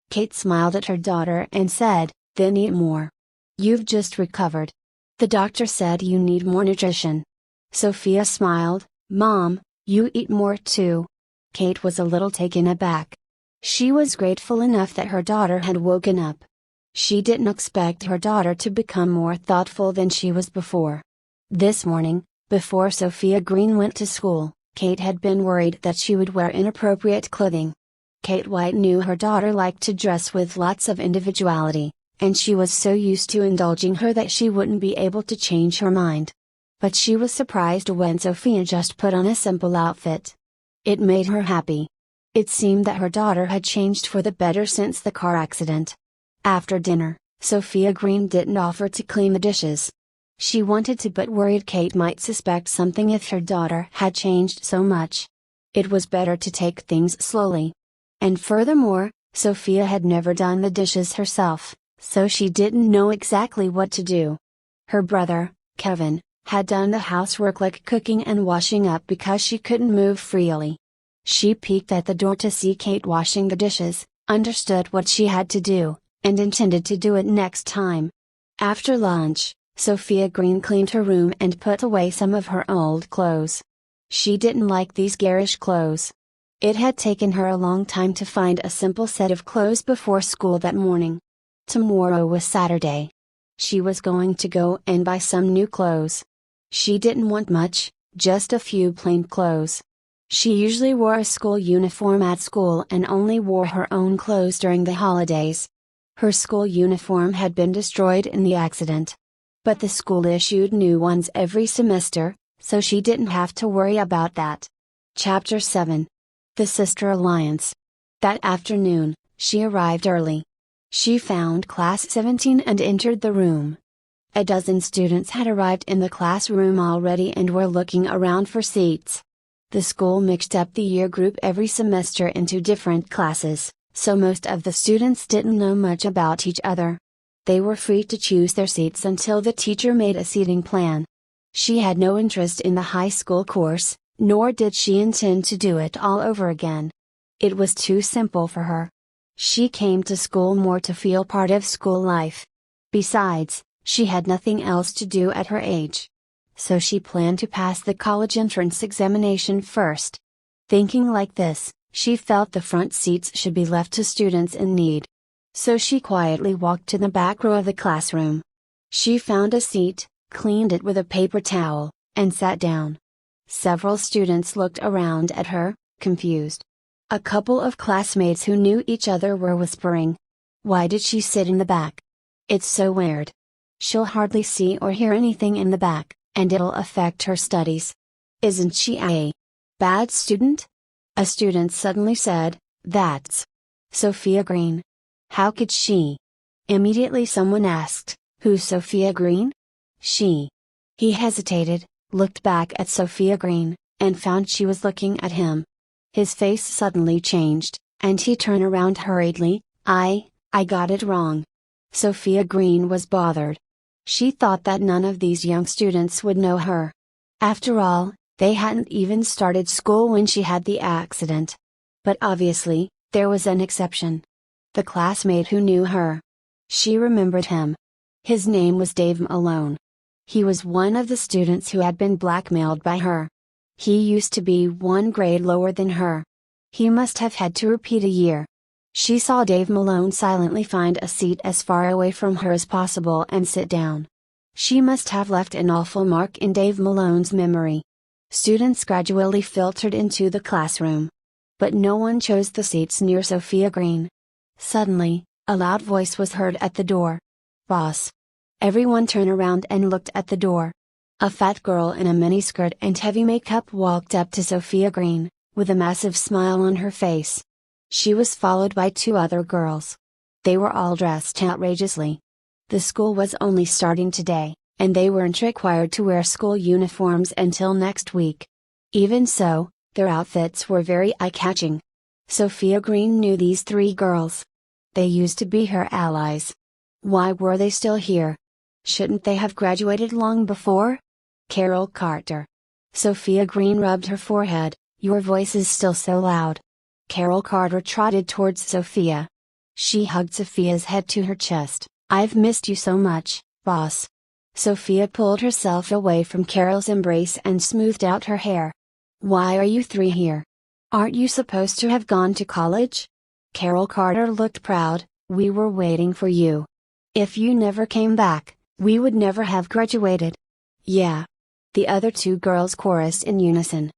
Kate smiled at her daughter and said, then eat more. You've just recovered. The doctor said you need more nutrition. Sophia smiled, Mom, you eat more too. Kate was a little taken aback. She was grateful enough that her daughter had woken up. She didn't expect her daughter to become more thoughtful than she was before. This morning, before Sophia Green went to school, Kate had been worried that she would wear inappropriate clothing. Kate White knew her daughter liked to dress with lots of individuality, and she was so used to indulging her that she wouldn't be able to change her mind. But she was surprised when Sophia just put on a simple outfit. It made her happy. It seemed that her daughter had changed for the better since the car accident. After dinner, Sophia Green didn't offer to clean the dishes. She wanted to but worried Kate might suspect something if her daughter had changed so much. It was better to take things slowly. And furthermore, Sophia had never done the dishes herself, so she didn't know exactly what to do. Her brother, Kevin, had done the housework like cooking and washing up because she couldn't move freely. She peeked at the door to see Kate washing the dishes, understood what she had to do, and intended to do it next time. After lunch, Sophia Green cleaned her room and put away some of her old clothes. She didn't like these garish clothes. It had taken her a long time to find a simple set of clothes before school that morning. Tomorrow was Saturday. She was going to go and buy some new clothes. She didn't want much, just a few plain clothes. She usually wore a school uniform at school and only wore her own clothes during the holidays. Her school uniform had been destroyed in the accident. But the school issued new ones every semester, so she didn't have to worry about that. Chapter 7. The Sister Alliance. That afternoon, she arrived early. She found Class 17 and entered the room. A dozen students had arrived in the classroom already and were looking around for seats. The school mixed up the year group every semester into different classes, so most of the students didn't know much about each other. They were free to choose their seats until the teacher made a seating plan. She had no interest in the high school course, nor did she intend to do it all over again. It was too simple for her. She came to school more to feel part of school life. Besides, she had nothing else to do at her age. So she planned to pass the college entrance examination first. Thinking like this, she felt the front seats should be left to students in need. So she quietly walked to the back row of the classroom. She found a seat, cleaned it with a paper towel, and sat down. Several students looked around at her, confused. A couple of classmates who knew each other were whispering. Why did she sit in the back? It's so weird. She'll hardly see or hear anything in the back, and it'll affect her studies. Isn't she a bad student? A student suddenly said, That's Sophia Green. How could she? Immediately someone asked, Who's Sophia Green? She. He hesitated, looked back at Sophia Green, and found she was looking at him. His face suddenly changed, and he turned around hurriedly. I got it wrong. Sophia Green was bothered. She thought that none of these young students would know her. After all, they hadn't even started school when she had the accident. But obviously, there was an exception. The classmate who knew her. She remembered him. His name was Dave Malone. He was one of the students who had been blackmailed by her. He used to be one grade lower than her. He must have had to repeat a year. She saw Dave Malone silently find a seat as far away from her as possible and sit down. She must have left an awful mark in Dave Malone's memory. Students gradually filtered into the classroom. but no one chose the seats near Sophia Green. Suddenly, a loud voice was heard at the door. "Boss!" Everyone turned around and looked at the door. A fat girl in a miniskirt and heavy makeup walked up to Sophia Green, with a massive smile on her face. She was followed by two other girls. They were all dressed outrageously. The school was only starting today, and they weren't required to wear school uniforms until next week. Even so, their outfits were very eye-catching. Sophia Green knew these three girls. They used to be her allies. Why were they still here? Shouldn't they have graduated long before? Carol Carter. Sophia Green rubbed her forehead. "Your voice is still so loud." Carol Carter trotted towards Sophia. She hugged Sophia's head to her chest. "I've missed you so much, boss." Sophia pulled herself away from Carol's embrace and smoothed out her hair. "Why are you three here? Aren't you supposed to have gone to college?" Carol Carter looked proud. "We were waiting for you. If you never came back, we would never have graduated." "Yeah." The other two girls chorused in unison.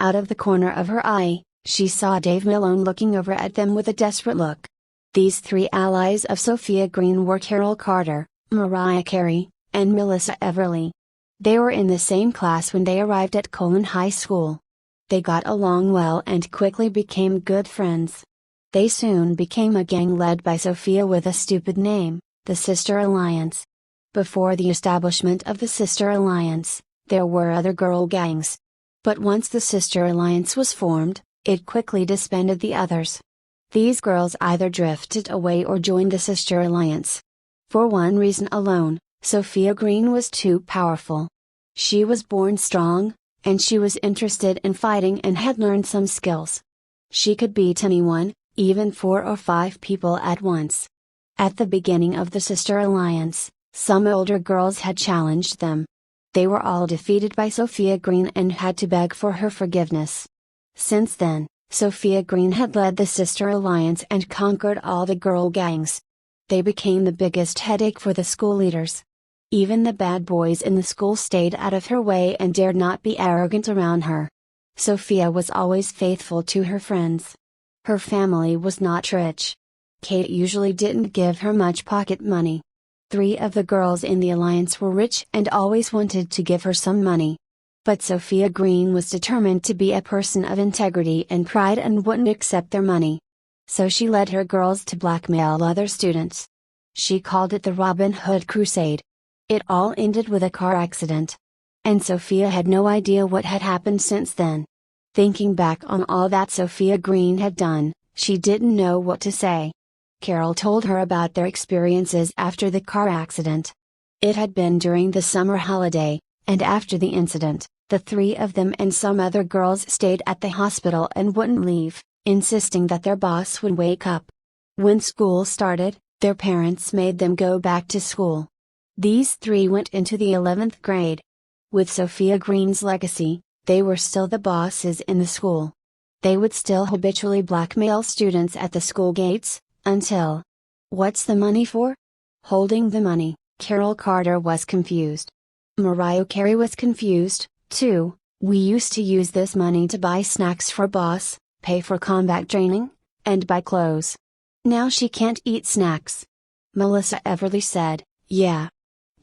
Out of the corner of her eye, she saw Dave Malone looking over at them with a desperate look. These three allies of Sophia Green were Carol Carter, Mariah Carey, and Melissa Everly. They were in the same class when they arrived at Colon High School. They got along well and quickly became good friends. They soon became a gang led by Sophia with a stupid name, the Sister Alliance. Before the establishment of the Sister Alliance, there were other girl gangs. But once the Sister Alliance was formed, it quickly disbanded the others. These girls either drifted away or joined the Sister Alliance. For one reason alone, Sophia Green was too powerful. She was born strong, and she was interested in fighting and had learned some skills. She could beat anyone, even 4 or 5 people at once. At the beginning of the Sister Alliance, some older girls had challenged them. They were all defeated by Sophia Green and had to beg for her forgiveness. Since then, Sophia Green had led the Sister Alliance and conquered all the girl gangs. They became the biggest headache for the school leaders. Even the bad boys in the school stayed out of her way and dared not be arrogant around her. Sophia was always faithful to her friends. Her family was not rich. Kate usually didn't give her much pocket money. 3 of the girls in the alliance were rich and always wanted to give her some money. But Sophia Green was determined to be a person of integrity and pride and wouldn't accept their money. So she led her girls to blackmail other students. She called it the Robin Hood Crusade. It all ended with a car accident. And Sophia had no idea what had happened since then. Thinking back on all that Sophia Green had done, she didn't know what to say. Carol told her about their experiences after the car accident. It had been during the summer holiday, and after the incident, the 3 of them and some other girls stayed at the hospital and wouldn't leave, insisting that their boss would wake up. When school started, their parents made them go back to school. These 3 went into the 11th grade. With Sophia Green's legacy, they were still the bosses in the school. They would still habitually blackmail students at the school gates, until. What's the money for? Holding the money, Carol Carter was confused. Mariah Carey was confused, too. "We used to use this money to buy snacks for boss, pay for combat training, and buy clothes. Now she can't eat snacks." Melissa Everly said, "Yeah.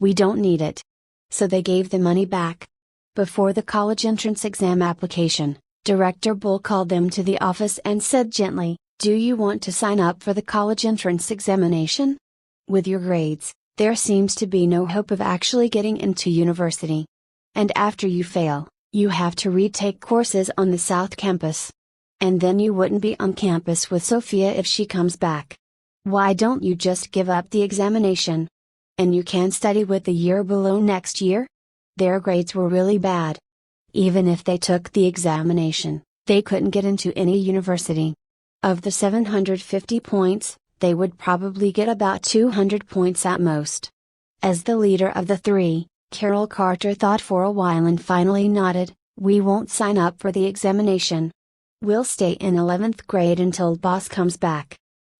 We don't need it." So they gave the money back. Before the college entrance exam application, Director Bull called them to the office and said gently, "Do you want to sign up for the college entrance examination? With your grades, there seems to be no hope of actually getting into university. And after you fail, you have to retake courses on the South Campus. And then you wouldn't be on campus with Sophia if she comes back. Why don't you just give up the examination? And you can study with the year below next year?" Their grades were really bad. Even if they took the examination, they couldn't get into any university. Of the 750 points, they would probably get about 200 points at most. As the leader of the 3, Carol Carter thought for a while and finally nodded, "We won't sign up for the examination. We'll stay in 11th grade until boss comes back."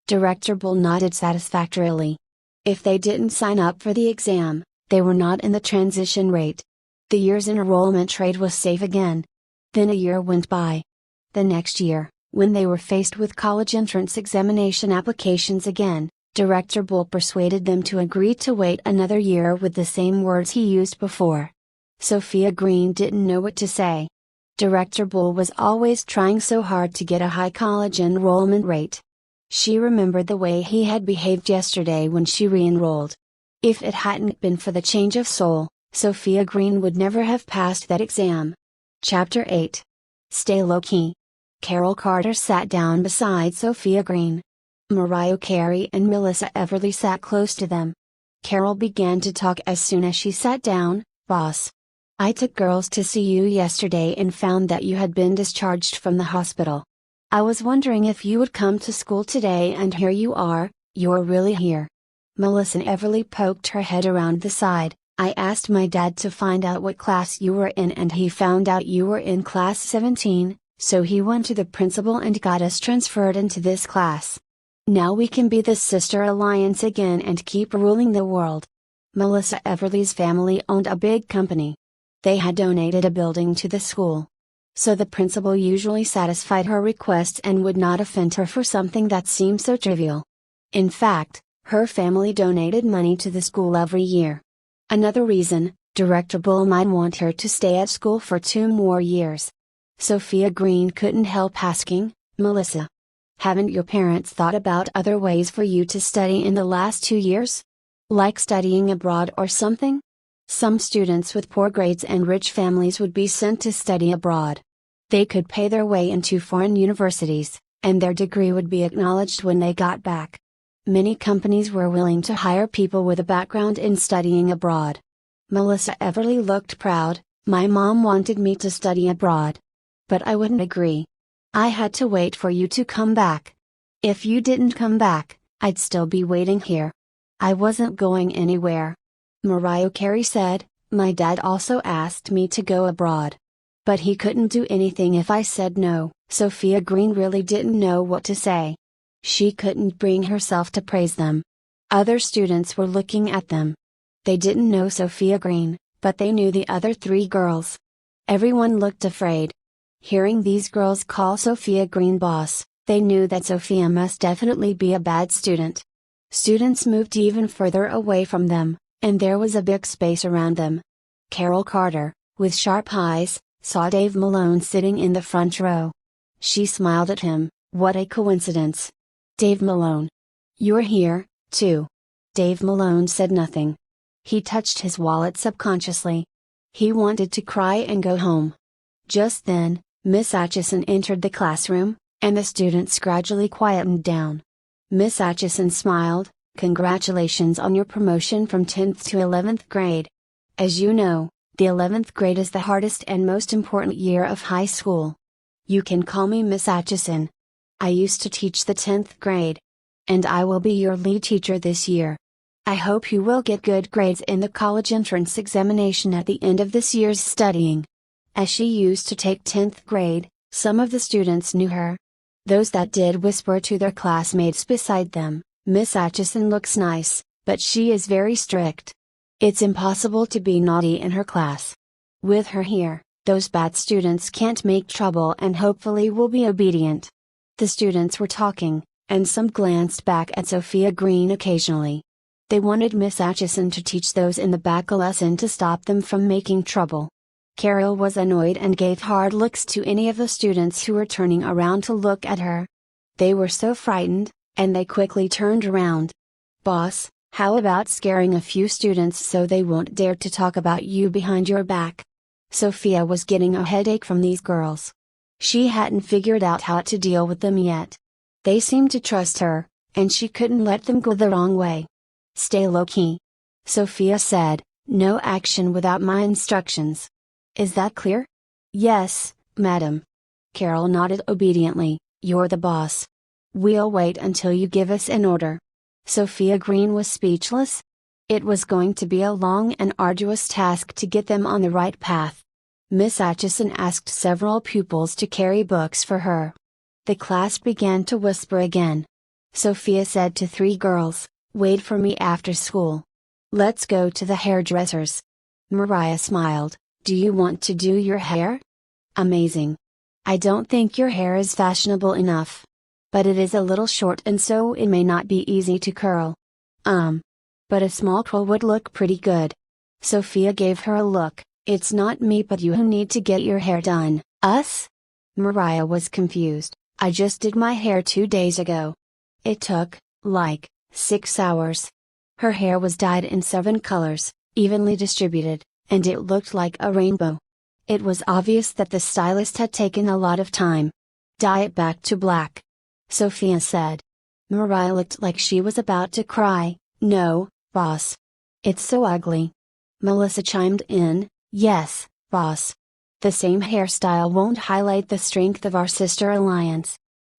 Director Bull nodded satisfactorily. If they didn't sign up for the exam, they were not in the transition rate. The year's enrollment rate was safe again. Then a year went by. The next year, When they were faced with college entrance examination applications again, Director Bull persuaded them to agree to wait another year with the same words he used before. Sophia Green didn't know what to say. Director Bull was always trying so hard to get a high college enrollment rate. She remembered the way he had behaved yesterday when she re-enrolled. If it hadn't been for the change of soul, Sophia Green would never have passed that exam. Chapter 8. Stay low-key. Carol Carter sat down beside Sophia Green. Mariah Carey and Melissa Everly sat close to them. Carol began to talk as soon as she sat down. "Boss. I took girls to see you yesterday and found that you had been discharged from the hospital. I was wondering if you would come to school today, and here you are, you're really here." Melissa Everly poked her head around the side. "I asked my dad to find out what class you were in, and he found out you were in class 17, so he went to the principal and got us transferred into this class. Now we can be the sister alliance again and keep ruling the world." Melissa Everly's family owned a big company. They had donated a building to the school. So the principal usually satisfied her requests and would not offend her for something that seemed so trivial. In fact, her family donated money to the school every year. Another reason, Director Bull might want her to stay at school for 2 more years. Sophia Green couldn't help asking, "Melissa, haven't your parents thought about other ways for you to study in the last 2 years? Like studying abroad or something?" Some students with poor grades and rich families would be sent to study abroad. They could pay their way into foreign universities, and their degree would be acknowledged when they got back. Many companies were willing to hire people with a background in studying abroad. Melissa Everly looked proud. "My mom wanted me to study abroad. But I wouldn't agree. I had to wait for you to come back. If you didn't come back, I'd still be waiting here. I wasn't going anywhere." Mariah Carey said, "My dad also asked me to go abroad. But he couldn't do anything if I said no." Sophia Green really didn't know what to say. She couldn't bring herself to praise them. Other students were looking at them. They didn't know Sophia Green, but they knew the other 3 girls. Everyone looked afraid. Hearing these girls call Sophia Green boss, they knew that Sophia must definitely be a bad student. Students moved even further away from them, and there was a big space around them. Carol Carter, with sharp eyes, saw Dave Malone sitting in the front row. She smiled at him. "What a coincidence. Dave Malone. You're here, too." Dave Malone said nothing. He touched his wallet subconsciously. He wanted to cry and go home. Just then, Miss Atchison entered the classroom, and the students gradually quietened down. Miss Atchison smiled. "Congratulations on your promotion from 10th to 11th grade. As you know, the 11th grade is the hardest and most important year of high school. You can call me Miss Atchison. I used to teach the 10th grade. And I will be your lead teacher this year. I hope you will get good grades in the college entrance examination at the end of this year's studying." As she used to take 10th grade, some of the students knew her. Those that did whisper to their classmates beside them, "Miss Atchison looks nice, but she is very strict. It's impossible to be naughty in her class. With her here, those bad students can't make trouble and hopefully will be obedient." The students were talking, and some glanced back at Sophia Green occasionally. They wanted Miss Atchison to teach those in the back a lesson to stop them from making trouble. Carol was annoyed and gave hard looks to any of the students who were turning around to look at her. They were so frightened, and they quickly turned around. "Boss, how about scaring a few students so they won't dare to talk about you behind your back?" Sophia was getting a headache from these girls. She hadn't figured out how to deal with them yet. They seemed to trust her, and she couldn't let them go the wrong way. "Stay low-key," Sophia said, "no action without my instructions. Is that clear?" "Yes, madam." Carol nodded obediently. "You're the boss. We'll wait until you give us an order." Sophia Green was speechless. It was going to be a long and arduous task to get them on the right path. Miss Atchison asked several pupils to carry books for her. The class began to whisper again. Sophia said to 3 girls, "Wait for me after school. Let's go to the hairdresser's." Mariah smiled. "Do you want to do your hair?" "Amazing. I don't think your hair is fashionable enough. But it is a little short and so it may not be easy to curl. But a small curl would look pretty good. Sophia gave her a look. It's not me but you who need to get your hair done. Us? Mariah was confused. I just did my hair 2 days ago. It took, like, 6 hours. Her hair was dyed in 7 colors, evenly distributed, and it looked like a rainbow. It was obvious that the stylist had taken a lot of time. Dye it back to black, Sophia said. Mariah looked like she was about to cry. No, boss. It's so ugly. Melissa chimed in, yes, boss. The same hairstyle won't highlight the strength of our sister alliance.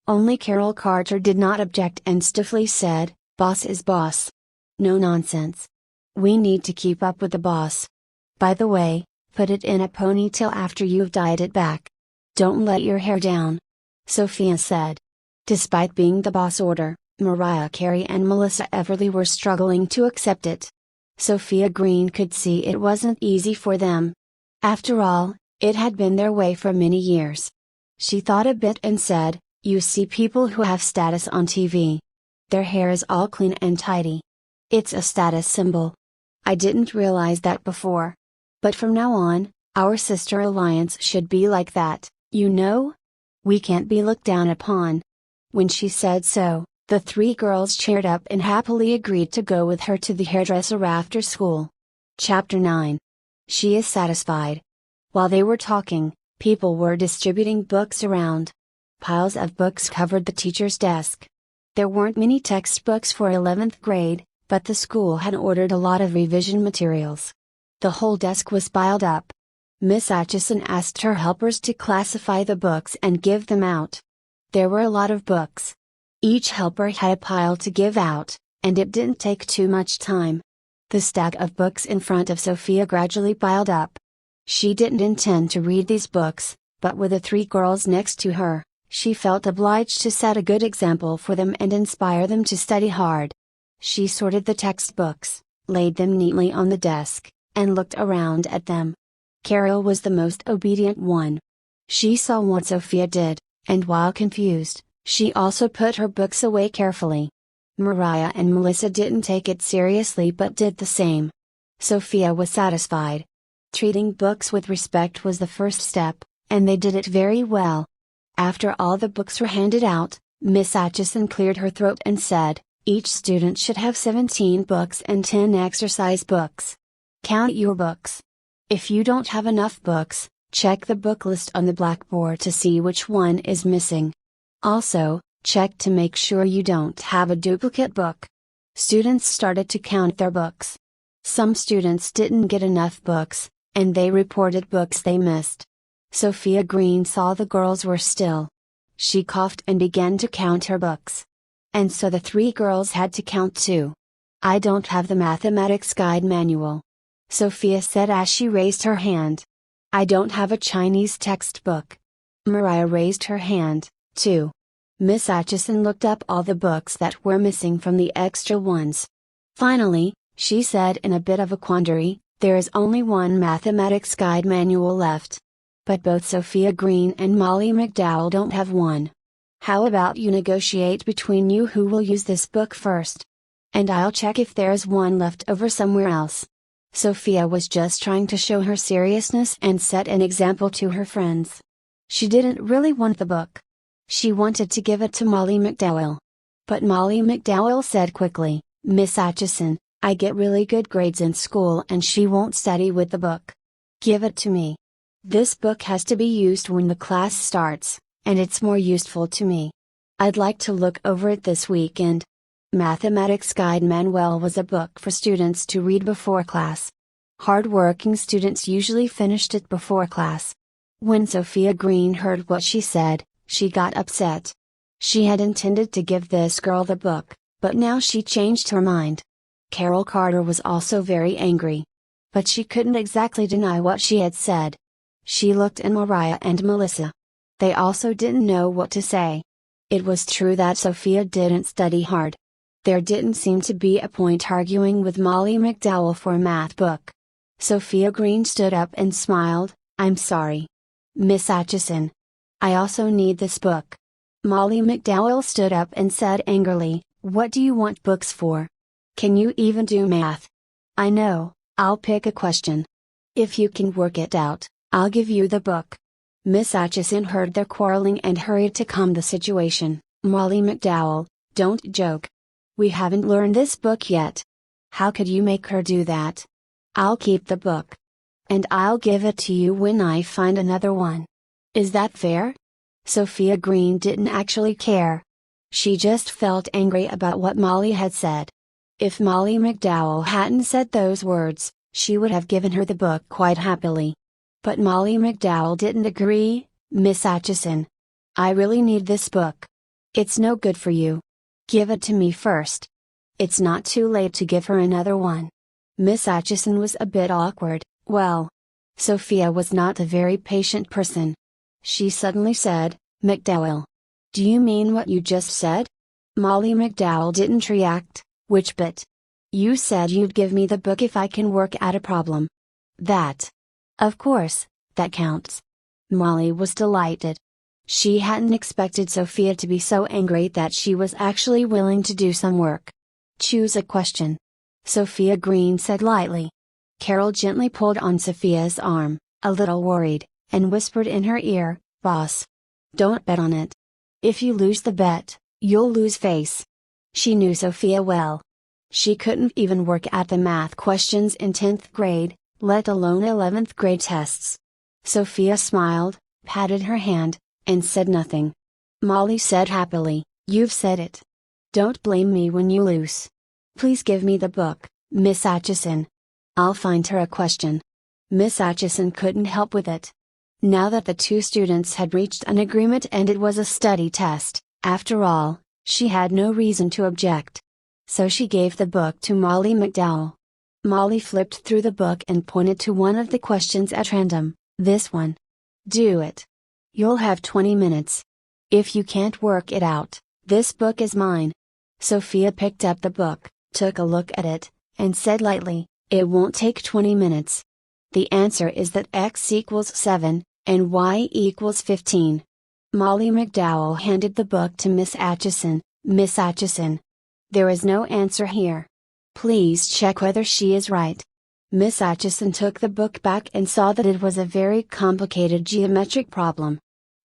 Only Carol Carter did not object and stiffly said, boss is boss. No nonsense. We need to keep up with the boss. By the way, put it in a ponytail after you've dyed it back. Don't let your hair down, Sophia said. Despite being the boss order, Mariah Carey and Melissa Everly were struggling to accept it. Sophia Green could see it wasn't easy for them. After all, it had been their way for many years. She thought a bit and said, you see people who have status on TV. Their hair is all clean and tidy. It's a status symbol. I didn't realize that before. But from now on, our sister alliance should be like that, you know? We can't be looked down upon. When she said so, the 3 girls cheered up and happily agreed to go with her to the hairdresser after school. Chapter 9. She is satisfied. While they were talking, people were distributing books around. Piles of books covered the teacher's desk. There weren't many textbooks for 11th grade, but the school had ordered a lot of revision materials. The whole desk was piled up. Miss Atchison asked her helpers to classify the books and give them out. There were a lot of books. Each helper had a pile to give out, and it didn't take too much time. The stack of books in front of Sophia gradually piled up. She didn't intend to read these books, but with the 3 girls next to her, she felt obliged to set a good example for them and inspire them to study hard. She sorted the textbooks, laid them neatly on the desk, and looked around at them. Carol was the most obedient one. She saw what Sophia did, and while confused, she also put her books away carefully. Mariah and Melissa didn't take it seriously but did the same. Sophia was satisfied. Treating books with respect was the first step, and they did it very well. After all the books were handed out, Miss Atchison cleared her throat and said, each student should have 17 books and 10 exercise books. Count your books. If you don't have enough books, check the book list on the blackboard to see which one is missing. Also, check to make sure you don't have a duplicate book. Students started to count their books. Some students didn't get enough books, and they reported books they missed. Sophia Green saw the girls were still. She coughed and began to count her books. And so the 3 girls had to count too. I don't have the mathematics guide manual, Sophia said as she raised her hand. I don't have a Chinese textbook. Mariah raised her hand, too. Miss Atchison looked up all the books that were missing from the extra ones. Finally, she said in a bit of a quandary, there is only one mathematics guide manual left. But both Sophia Green and Molly McDowell don't have one. How about you negotiate between you who will use this book first? And I'll check if there's one left over somewhere else. Sophia was just trying to show her seriousness and set an example to her friends. She didn't really want the book. She wanted to give it to Molly McDowell. But Molly McDowell said quickly, Miss Atchison, I get really good grades in school and she won't study with the book. Give it to me. This book has to be used when the class starts, and it's more useful to me. I'd like to look over it this weekend. Mathematics Guide Manual was a book for students to read before class. Hard-working students usually finished it before class. When Sophia Green heard what she said, she got upset. She had intended to give this girl the book, but now she changed her mind. Carol Carter was also very angry. But she couldn't exactly deny what she had said. She looked at Mariah and Melissa. They also didn't know what to say. It was true that Sophia didn't study hard. There didn't seem to be a point arguing with Molly McDowell for a math book. Sophia Green stood up and smiled, I'm sorry, Miss Atchison. I also need this book. Molly McDowell stood up and said angrily, "What do you want books for? Can you even do math?" "I know, I'll pick a question. If you can work it out, I'll give you the book." Miss Atchison heard their quarreling and hurried to calm the situation. "Molly McDowell, don't joke. We haven't learned this book yet. How could you make her do that? I'll keep the book. And I'll give it to you when I find another one. Is that fair?" Sophia Green didn't actually care. She just felt angry about what Molly had said. If Molly McDowell hadn't said those words, she would have given her the book quite happily. But Molly McDowell didn't agree. "Miss Atchison, I really need this book. It's no good for you. Give it to me first. It's not too late to give her another one." Miss Atchison was a bit awkward. Well, Sophia was not a very patient person. She suddenly said, "McDowell, do you mean what you just said?" Molly McDowell didn't react. "Which bit?" "You said you'd give me the book if I can work out a problem." "That. Of course, that counts." Molly was delighted. She hadn't expected Sophia to be so angry that she was actually willing to do some work. "Choose a question," Sophia Green said lightly. Carol gently pulled on Sophia's arm, a little worried, and whispered in her ear, "Boss, don't bet on it. If you lose the bet, you'll lose face." She knew Sophia well. She couldn't even work out the math questions in 10th grade, let alone 11th grade tests. Sophia smiled, patted her hand, and said nothing. Molly said happily, "You've said it. Don't blame me when you lose. Please give me the book, Miss Atchison. I'll find her a question." Miss Atchison couldn't help with it. Now that the two students had reached an agreement and it was a study test, after all, she had no reason to object. So she gave the book to Molly McDowell. Molly flipped through the book and pointed to one of the questions at random. "This one. Do it. You'll have 20 minutes. If you can't work it out, this book is mine." Sophia picked up the book, took a look at it, and said lightly, "It won't take 20 minutes. The answer is that x equals 7, and y equals 15. Molly McDowell handed the book to Miss Atchison. "Miss Atchison, there is no answer here. Please check whether she is right." Miss Atchison took the book back and saw that it was a very complicated geometric problem.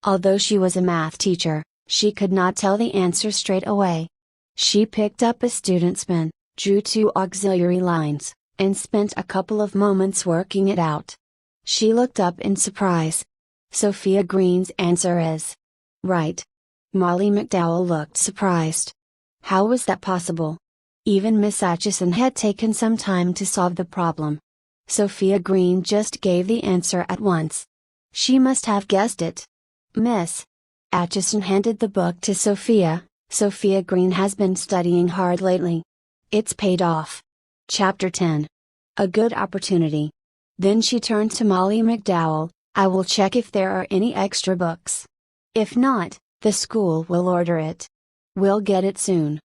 Although she was a math teacher, she could not tell the answer straight away. She picked up a student's pen, drew two auxiliary lines, and spent a couple of moments working it out. She looked up in surprise. "Sophia Green's answer is right." Molly McDowell looked surprised. How was that possible? Even Miss Atchison had taken some time to solve the problem. Sophia Green just gave the answer at once. She must have guessed it. Miss Atchison handed the book to Sophia. "Sophia Green has been studying hard lately. It's paid off." Chapter 10. A good opportunity. Then she turned to Molly McDowell. "I will check if there are any extra books. If not, the school will order it. We'll get it soon.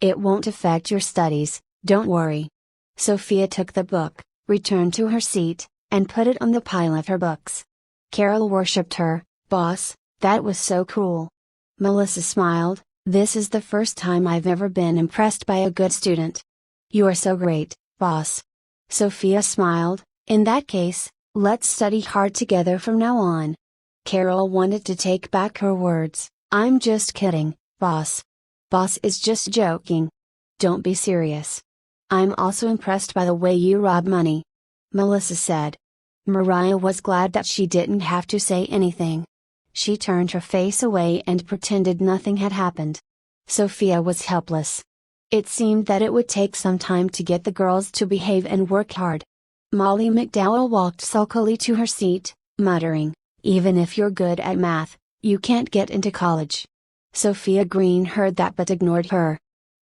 It won't affect your studies, don't worry." Sophia took the book, returned to her seat, and put it on the pile of her books. Carol worshipped her. "Boss, that was so cool." Melissa smiled. "This is the first time I've ever been impressed by a good student." "You are so great, boss." Sophia smiled. "In that case, let's study hard together from now on." Carol wanted to take back her words. "I'm just kidding, boss. Boss is just joking. Don't be serious. I'm also impressed by the way you rob money," Melissa said. Mariah was glad that she didn't have to say anything. She turned her face away and pretended nothing had happened. Sophia was helpless. It seemed that it would take some time to get the girls to behave and work hard. Molly McDowell walked sulkily to her seat, muttering, "Even if you're good at math, you can't get into college." Sophia Green heard that but ignored her.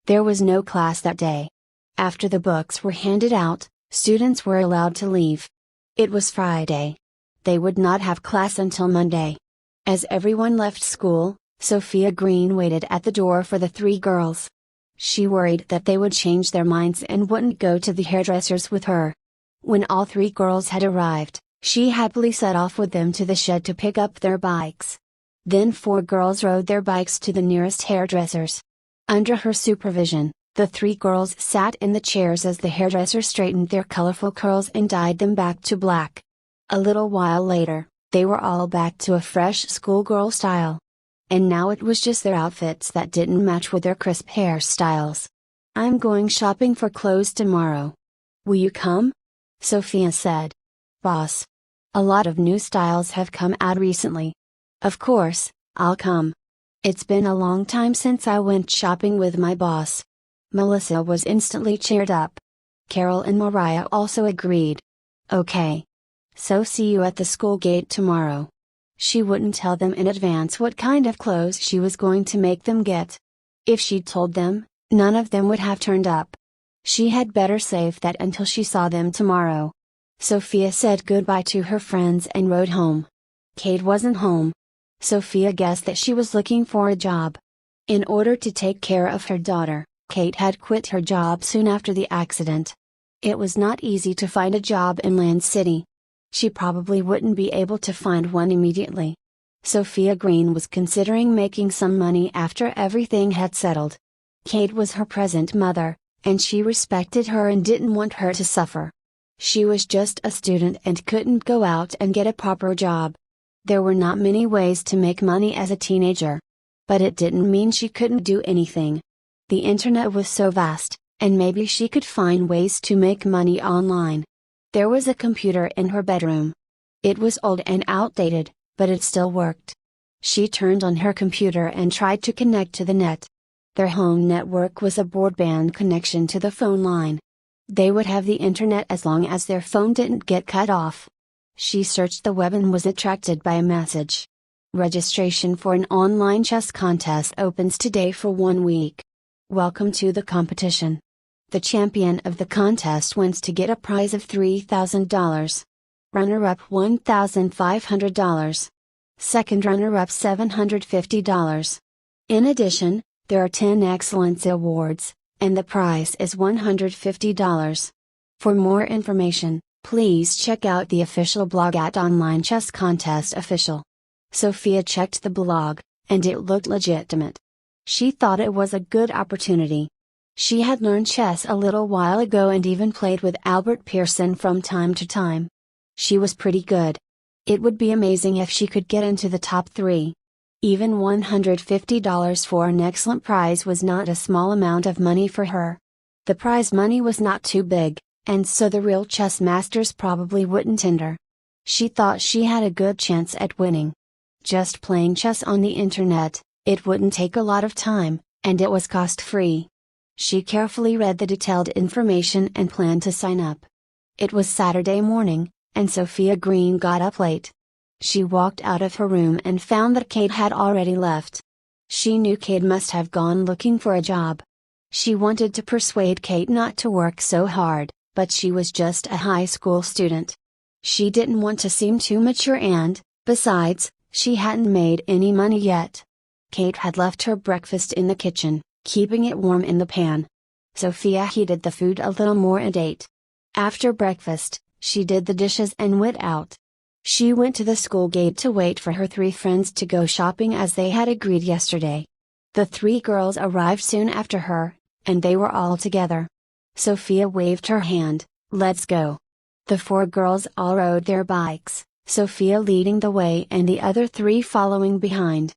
There was no class that day. After the books were handed out, students were allowed to leave. It was Friday. They would not have class until Monday. As everyone left school, Sophia Green waited at the door for the three girls. She worried that they would change their minds and wouldn't go to the hairdresser's with her. When all three girls had arrived, she happily set off with them to the shed to pick up their bikes. Then 4 girls rode their bikes to the nearest hairdresser's. Under her supervision, the 3 girls sat in the chairs as the hairdresser straightened their colorful curls and dyed them back to black. A little while later, they were all back to a fresh schoolgirl style. And now it was just their outfits that didn't match with their crisp hairstyles. "I'm going shopping for clothes tomorrow. Will you come?" Sophia said. "Boss. A lot of new styles have come out recently. Of course, I'll come. It's been a long time since I went shopping with my boss." Melissa was instantly cheered up. Carol and Mariah also agreed. "Okay. So see you at the school gate tomorrow." She wouldn't tell them in advance what kind of clothes she was going to make them get. If she'd told them, none of them would have turned up. She had better save that until she saw them tomorrow. Sophia said goodbye to her friends and rode home. Kate wasn't home. Sophia guessed that she was looking for a job. In order to take care of her daughter, Kate had quit her job soon after the accident. It was not easy to find a job in Land City. She probably wouldn't be able to find one immediately. Sophia Green was considering making some money after everything had settled. Kate was her present mother, and she respected her and didn't want her to suffer. She was just a student and couldn't go out and get a proper job. There were not many ways to make money as a teenager. But it didn't mean she couldn't do anything. The internet was so vast, and maybe she could find ways to make money online. There was a computer in her bedroom. It was old and outdated, but it still worked. She turned on her computer and tried to connect to the net. Their home network was a broadband connection to the phone line. They would have the internet as long as their phone didn't get cut off. She searched the web and was attracted by a message. "Registration for an online chess contest opens today for 1 week. Welcome to the competition. The champion of the contest wins to get a prize of $3,000. Runner-up $1,500. Second runner-up $750. In addition, there are 10 Excellence Awards, and the prize is $150. For more information, please check out the official blog at Online Chess Contest Official." Sophia checked the blog, and it looked legitimate. She thought it was a good opportunity. She had learned chess a little while ago and even played with Albert Pearson from time to time. She was pretty good. It would be amazing if she could get into the top 3. Even $150 for an excellent prize was not a small amount of money for her. The prize money was not too big, and so the real chess masters probably wouldn't enter. She thought she had a good chance at winning. Just playing chess on the internet, it wouldn't take a lot of time, and it was cost-free. She carefully read the detailed information and planned to sign up. It was Saturday morning, and Sophia Green got up late. She walked out of her room and found that Kate had already left. She knew Kate must have gone looking for a job. She wanted to persuade Kate not to work so hard, but she was just a high school student. She didn't want to seem too mature and, besides, she hadn't made any money yet. Kate had left her breakfast in the kitchen, keeping it warm in the pan. Sophia heated the food a little more and ate. After breakfast, she did the dishes and went out. She went to the school gate to wait for her 3 friends to go shopping as they had agreed yesterday. The 3 girls arrived soon after her, and they were all together. Sophia waved her hand. "Let's go." The 4 girls all rode their bikes, Sophia leading the way and the other 3 following behind.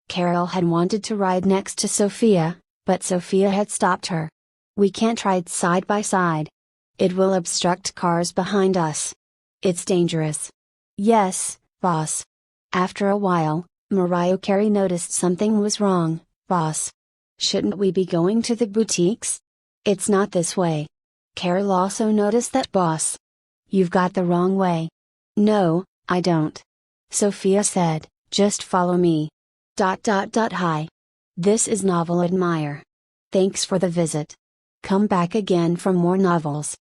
Carol had wanted to ride next to Sophia, but Sophia had stopped her. "We can't ride side by side. It will obstruct cars behind us. It's dangerous." "Yes, boss." After a while, Mariah Carey noticed something was wrong. "Boss. Shouldn't we be going to the boutiques? It's not this way." Carol also noticed that. "Boss. You've got the wrong way." "No, I don't." Sophia said, "Just follow me." Hi. This is Novel Admire. Thanks for the visit. Come back again for more novels.